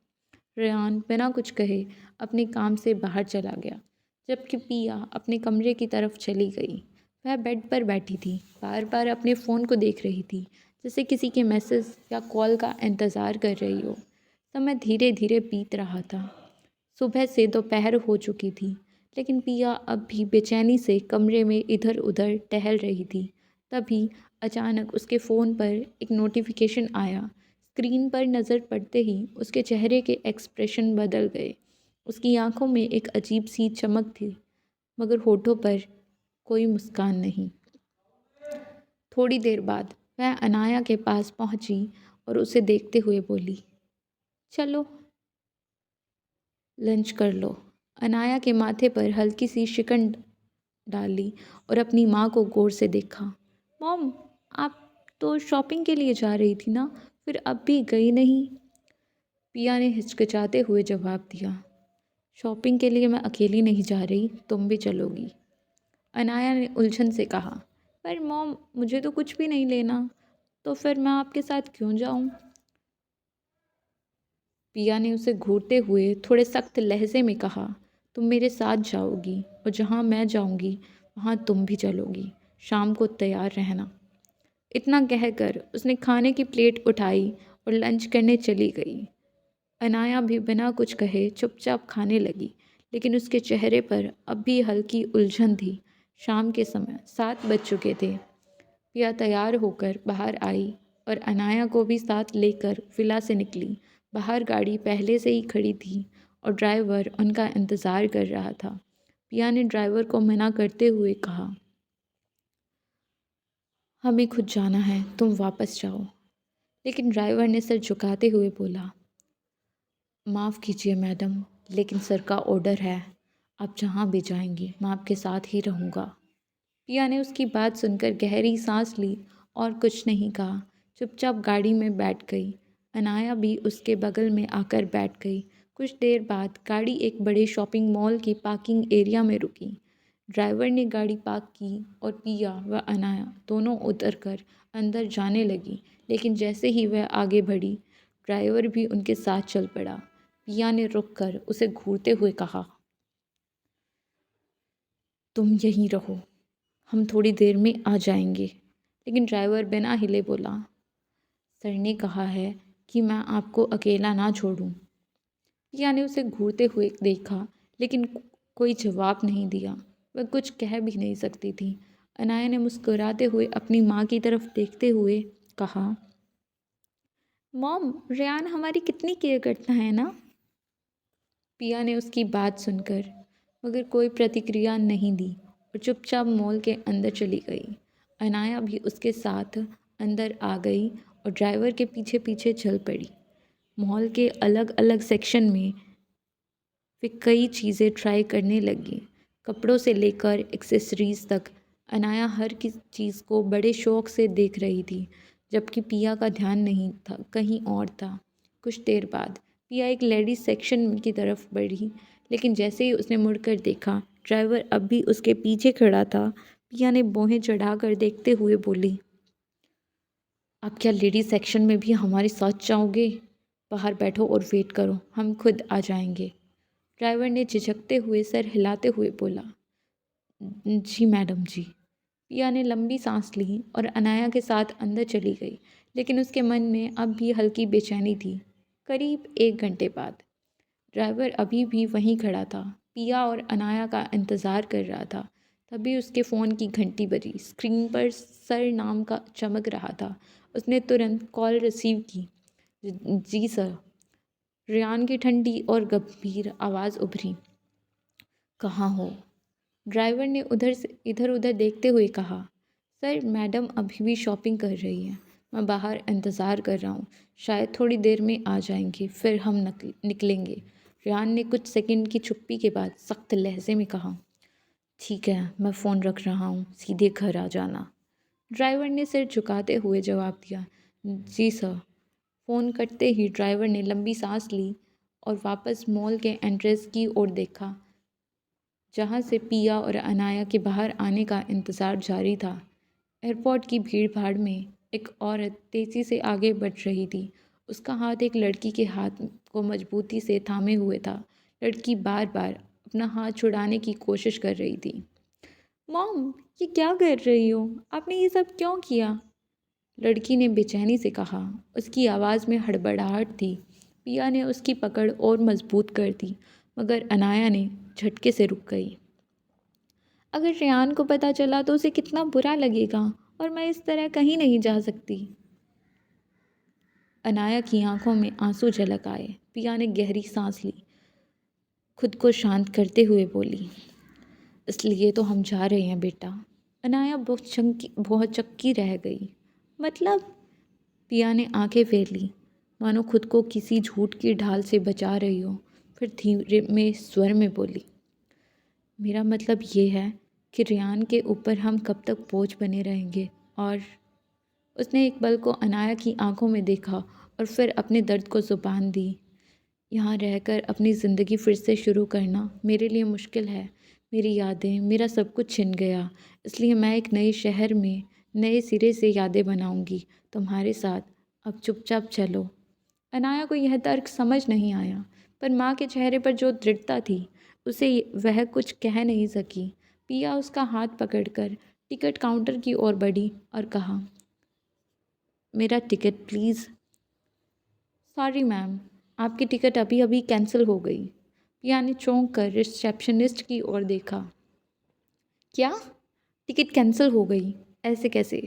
रेयान बिना कुछ कहे अपने काम से बाहर चला गया, जबकि पिया अपने कमरे की तरफ चली गई। वह बेड पर बैठी थी, बार बार अपने फ़ोन को देख रही थी, जैसे किसी के मैसेज या कॉल का इंतज़ार कर रही हो। समय धीरे धीरे बीत रहा था। सुबह से दोपहर हो चुकी थी, लेकिन पिया अब भी बेचैनी से कमरे में इधर उधर टहल रही थी। तभी अचानक उसके फ़ोन पर एक नोटिफिकेशन आया। स्क्रीन पर नज़र पड़ते ही उसके चेहरे के एक्सप्रेशन बदल गए। उसकी आंखों में एक अजीब सी चमक थी, मगर होठों पर कोई मुस्कान नहीं। थोड़ी देर बाद वह अनाया के पास पहुंची और उसे देखते हुए बोली, चलो लंच कर लो। अनाया के माथे पर हल्की सी शिकन डाली और अपनी माँ को गौर से देखा। मॉम, आप तो शॉपिंग के लिए जा रही थी ना, फिर अब भी गई नहीं? पिया ने हिचकिचाते हुए जवाब दिया, शॉपिंग के लिए मैं अकेली नहीं जा रही, तुम भी चलोगी। अनाया ने उलझन से कहा, पर मॉम मुझे तो कुछ भी नहीं लेना, तो फिर मैं आपके साथ क्यों जाऊँ? पिया ने उसे घूरते हुए थोड़े सख्त लहजे में कहा, तुम मेरे साथ जाओगी और जहाँ मैं जाऊँगी वहाँ तुम भी चलोगी। शाम को तैयार रहना। इतना कहकर उसने खाने की प्लेट उठाई और लंच करने चली गई। अनाया भी बिना कुछ कहे चुपचाप खाने लगी, लेकिन उसके चेहरे पर अब भी हल्की उलझन थी। शाम के समय 7 बज चुके थे। पिया तैयार होकर बाहर आई और अनाया को भी साथ लेकर विला से निकली। बाहर गाड़ी पहले से ही खड़ी थी और ड्राइवर उनका इंतज़ार कर रहा था। पिया ने ड्राइवर को मना करते हुए कहा, हमें खुद जाना है, तुम वापस जाओ। लेकिन ड्राइवर ने सिर झुकाते हुए बोला, माफ़ कीजिए मैडम, लेकिन सर का ऑर्डर है, आप जहाँ भी जाएंगी मैं आपके साथ ही रहूँगा। पिया ने उसकी बात सुनकर गहरी सांस ली और कुछ नहीं कहा। चुपचाप गाड़ी में बैठ गई। अनाया भी उसके बगल में आकर बैठ गई। कुछ देर बाद गाड़ी एक बड़े शॉपिंग मॉल की पार्किंग एरिया में रुकी। ड्राइवर ने गाड़ी पार्क की और पिया व अनाया दोनों उतरकर अंदर जाने लगी, लेकिन जैसे ही वह आगे बढ़ी, ड्राइवर भी उनके साथ चल पड़ा। पिया ने रुककर उसे घूरते हुए कहा, तुम यहीं रहो, हम थोड़ी देर में आ जाएंगे। लेकिन ड्राइवर बिना हिले बोला, सर ने कहा है कि मैं आपको अकेला ना छोड़ूं। पिया ने उसे घूरते हुए देखा, लेकिन कोई जवाब नहीं दिया। वह कुछ कह भी नहीं सकती थी। अनाया ने मुस्कुराते हुए अपनी माँ की तरफ देखते हुए कहा, मॉम, रेयान हमारी कितनी केयर करता है ना? पिया ने उसकी बात सुनकर मगर कोई प्रतिक्रिया नहीं दी और चुपचाप मॉल के अंदर चली गई। अनाया भी उसके साथ अंदर आ गई और ड्राइवर के पीछे पीछे चल पड़ी। मॉल के अलग अलग सेक्शन में वे कई चीज़ें ट्राई करने लगी, कपड़ों से लेकर एक्सेसरीज़ तक। अनाया हर किसी चीज़ को बड़े शौक़ से देख रही थी, जबकि पिया का ध्यान नहीं था, कहीं और था। कुछ देर बाद पिया एक लेडीज सेक्शन की तरफ बढ़ी, लेकिन जैसे ही उसने मुड़कर देखा, ड्राइवर अब भी उसके पीछे खड़ा था। पिया ने भौहें चढ़ाकर देखते हुए बोली, आप क्या लेडीज सेक्शन में भी हमारे साथ जाओगे? बाहर बैठो और वेट करो, हम खुद आ जाएंगे। ड्राइवर ने झिझकते हुए सर हिलाते हुए बोला, जी मैडम जी। पिया ने लंबी सांस ली और अनाया के साथ अंदर चली गई, लेकिन उसके मन में अब भी हल्की बेचैनी थी। करीब 1 घंटे बाद ड्राइवर अभी भी वहीं खड़ा था, पिया और अनाया का इंतज़ार कर रहा था। तभी उसके फ़ोन की घंटी बजी। स्क्रीन पर सर नाम का चमक रहा था। उसने तुरंत कॉल रिसीव की। जी सर। रेयान की ठंडी और गंभीर आवाज़ उभरी, कहाँ हो? ड्राइवर ने उधर से इधर उधर देखते हुए कहा, सर, मैडम अभी भी शॉपिंग कर रही हैं। मैं बाहर इंतज़ार कर रहा हूँ। शायद थोड़ी देर में आ जाएंगी, फिर हम निकलेंगे। रेहान ने कुछ सेकंड की चुप्पी के बाद सख्त लहजे में कहा। ठीक है, मैं फ़ोन रख रहा हूँ, सीधे घर आ जाना। ड्राइवर ने सिर झुकाते हुए जवाब दिया। जी सर। फ़ोन कटते ही ड्राइवर ने लंबी सांस ली और वापस मॉल के एंट्रेंस की ओर देखा, जहाँ से पिया और अनाया के बाहर आने का इंतज़ार जारी था। एयरपोर्ट की भीड़-भाड़ में एक औरत तेज़ी से आगे बढ़ रही थी। उसका हाथ एक लड़की के हाथ को मजबूती से थामे हुए था। लड़की बार-बार अपना हाथ छुड़ाने की कोशिश कर रही थी। मॉम, ये क्या कर रही हो? आपने ये सब क्यों किया? लड़की ने बेचैनी से कहा। उसकी आवाज़ में हड़बड़ाहट थी। पिया ने उसकी पकड़ और मजबूत कर दी, मगर अनाया ने झटके से रुक गई। अगर रेहान को पता चला तो उसे कितना बुरा लगेगा, और मैं इस तरह कहीं नहीं जा सकती। अनाया की आंखों में आंसू झलक आए। पिया ने गहरी सांस ली, खुद को शांत करते हुए बोली, इसलिए तो हम जा रहे हैं बेटा। अनाया बहुत चक्की रह गई। मतलब? पिया ने आंखें फेर ली, मानो खुद को किसी झूठ की ढाल से बचा रही हो। फिर धीरे में स्वर में बोली, मेरा मतलब ये है कि रेहान के ऊपर हम कब तक बोझ बने रहेंगे। और उसने एक पल को अनाया की आंखों में देखा और फिर अपने दर्द को ज़ुबान दी। यहाँ रहकर अपनी ज़िंदगी फिर से शुरू करना मेरे लिए मुश्किल है। मेरी यादें, मेरा सब कुछ छिन गया। इसलिए मैं एक नए शहर में नए सिरे से यादें बनाऊंगी तुम्हारे साथ। अब चुपचाप चलो। अनाया को यह तर्क समझ नहीं आया, पर माँ के चेहरे पर जो दृढ़ता थी, उसे वह कुछ कह नहीं सकी। पिया उसका हाथ पकड़कर टिकट काउंटर की ओर बढ़ी और कहा, मेरा टिकट प्लीज़। सॉरी मैम, आपकी टिकट अभी अभी कैंसिल हो गई। पिया ने चौंक कर रिसेप्शनिस्ट की ओर देखा। क्या? टिकट कैंसिल हो गई? ऐसे कैसे?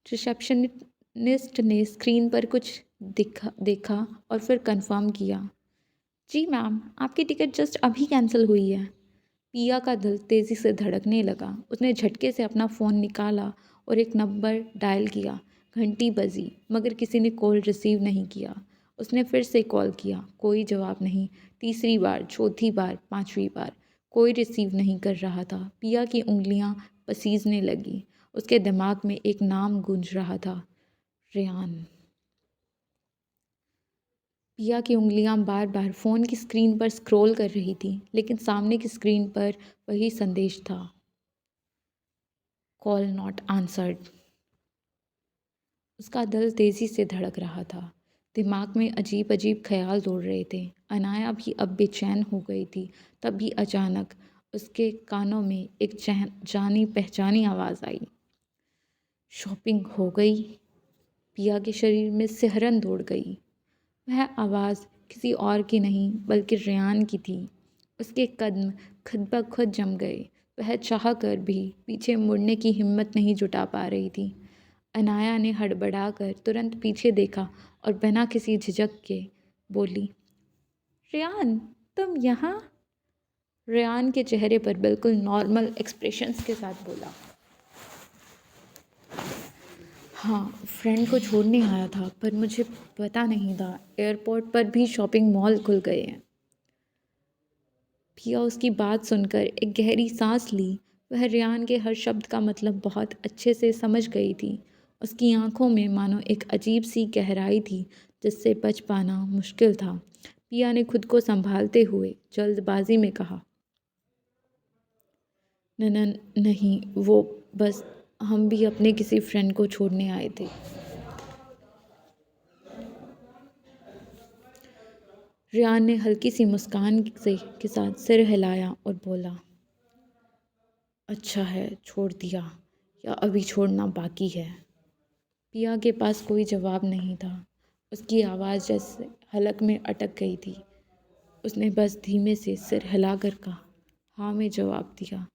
रिसेप्शनिस्ट ने स्क्रीन पर कुछ देखा और फिर कंफर्म किया। जी मैम, आपकी टिकट जस्ट अभी कैंसिल हुई है। पिया का दिल तेज़ी से धड़कने लगा। उसने झटके से अपना फ़ोन निकाला और एक नंबर डायल किया। घंटी बजी, मगर किसी ने कॉल रिसीव नहीं किया। उसने फिर से कॉल किया, कोई जवाब नहीं। तीसरी बार, चौथी बार, पांचवी बार, कोई रिसीव नहीं कर रहा था। पिया की उंगलियां पसीजने लगी। उसके दिमाग में एक नाम गूंज रहा था, रेहान। पिया की उंगलियां बार बार फ़ोन की स्क्रीन पर स्क्रॉल कर रही थी, लेकिन सामने की स्क्रीन पर वही संदेश था, कॉल नॉट आंसर्ड। उसका दिल तेज़ी से धड़क रहा था। दिमाग में अजीब अजीब ख्याल दौड़ रहे थे। अनाया भी अब बेचैन हो गई थी। तभी अचानक उसके कानों में एक जानी पहचानी आवाज़ आई, शॉपिंग हो गई। पिया के शरीर में सिहरन दौड़ गई। वह आवाज़ किसी और की नहीं बल्कि रेहान की थी। उसके कदम खुद ब खुद जम गए। वह चाह कर भी पीछे मुड़ने की हिम्मत नहीं जुटा पा रही थी। अनाया ने हड़बड़ाकर तुरंत पीछे देखा और बिना किसी झिझक के बोली, रेहान, तुम यहाँ? रेहान के चेहरे पर बिल्कुल नॉर्मल एक्सप्रेशंस के साथ बोला, हाँ, फ्रेंड को छोड़ने आया था, पर मुझे पता नहीं था एयरपोर्ट पर भी शॉपिंग मॉल खुल गए हैं। पिया उसकी बात सुनकर एक गहरी सांस ली। वह रेहान के हर शब्द का मतलब बहुत अच्छे से समझ गई थी। उसकी आंखों में मानो एक अजीब सी गहराई थी जिससे बच पाना मुश्किल था। पिया ने खुद को संभालते हुए जल्दबाजी में कहा, नहीं, वो बस हम भी अपने किसी फ्रेंड को छोड़ने आए थे। रेहान ने हल्की सी मुस्कान से के साथ सिर हिलाया और बोला, अच्छा है, छोड़ दिया या अभी छोड़ना बाकी है? पिया के पास कोई जवाब नहीं था। उसकी आवाज़ जैसे हलक में अटक गई थी। उसने बस धीमे से सिर हिलाकर कहा, हाँ में जवाब दिया।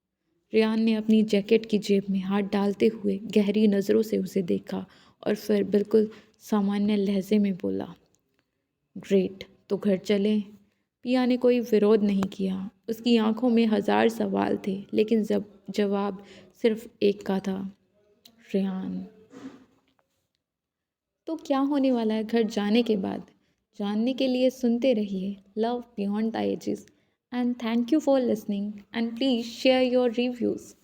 रेहान ने अपनी जैकेट की जेब में हाथ डालते हुए गहरी नज़रों से उसे देखा और फिर बिल्कुल सामान्य लहजे में बोला, ग्रेट, तो घर चलें? पिया ने कोई विरोध नहीं किया। उसकी आंखों में हज़ार सवाल थे, लेकिन जवाब सिर्फ एक का था, रेहान। तो क्या होने वाला है घर जाने के बाद, जानने के लिए सुनते रहिए love beyond the ages. And thank you for listening and please share your reviews.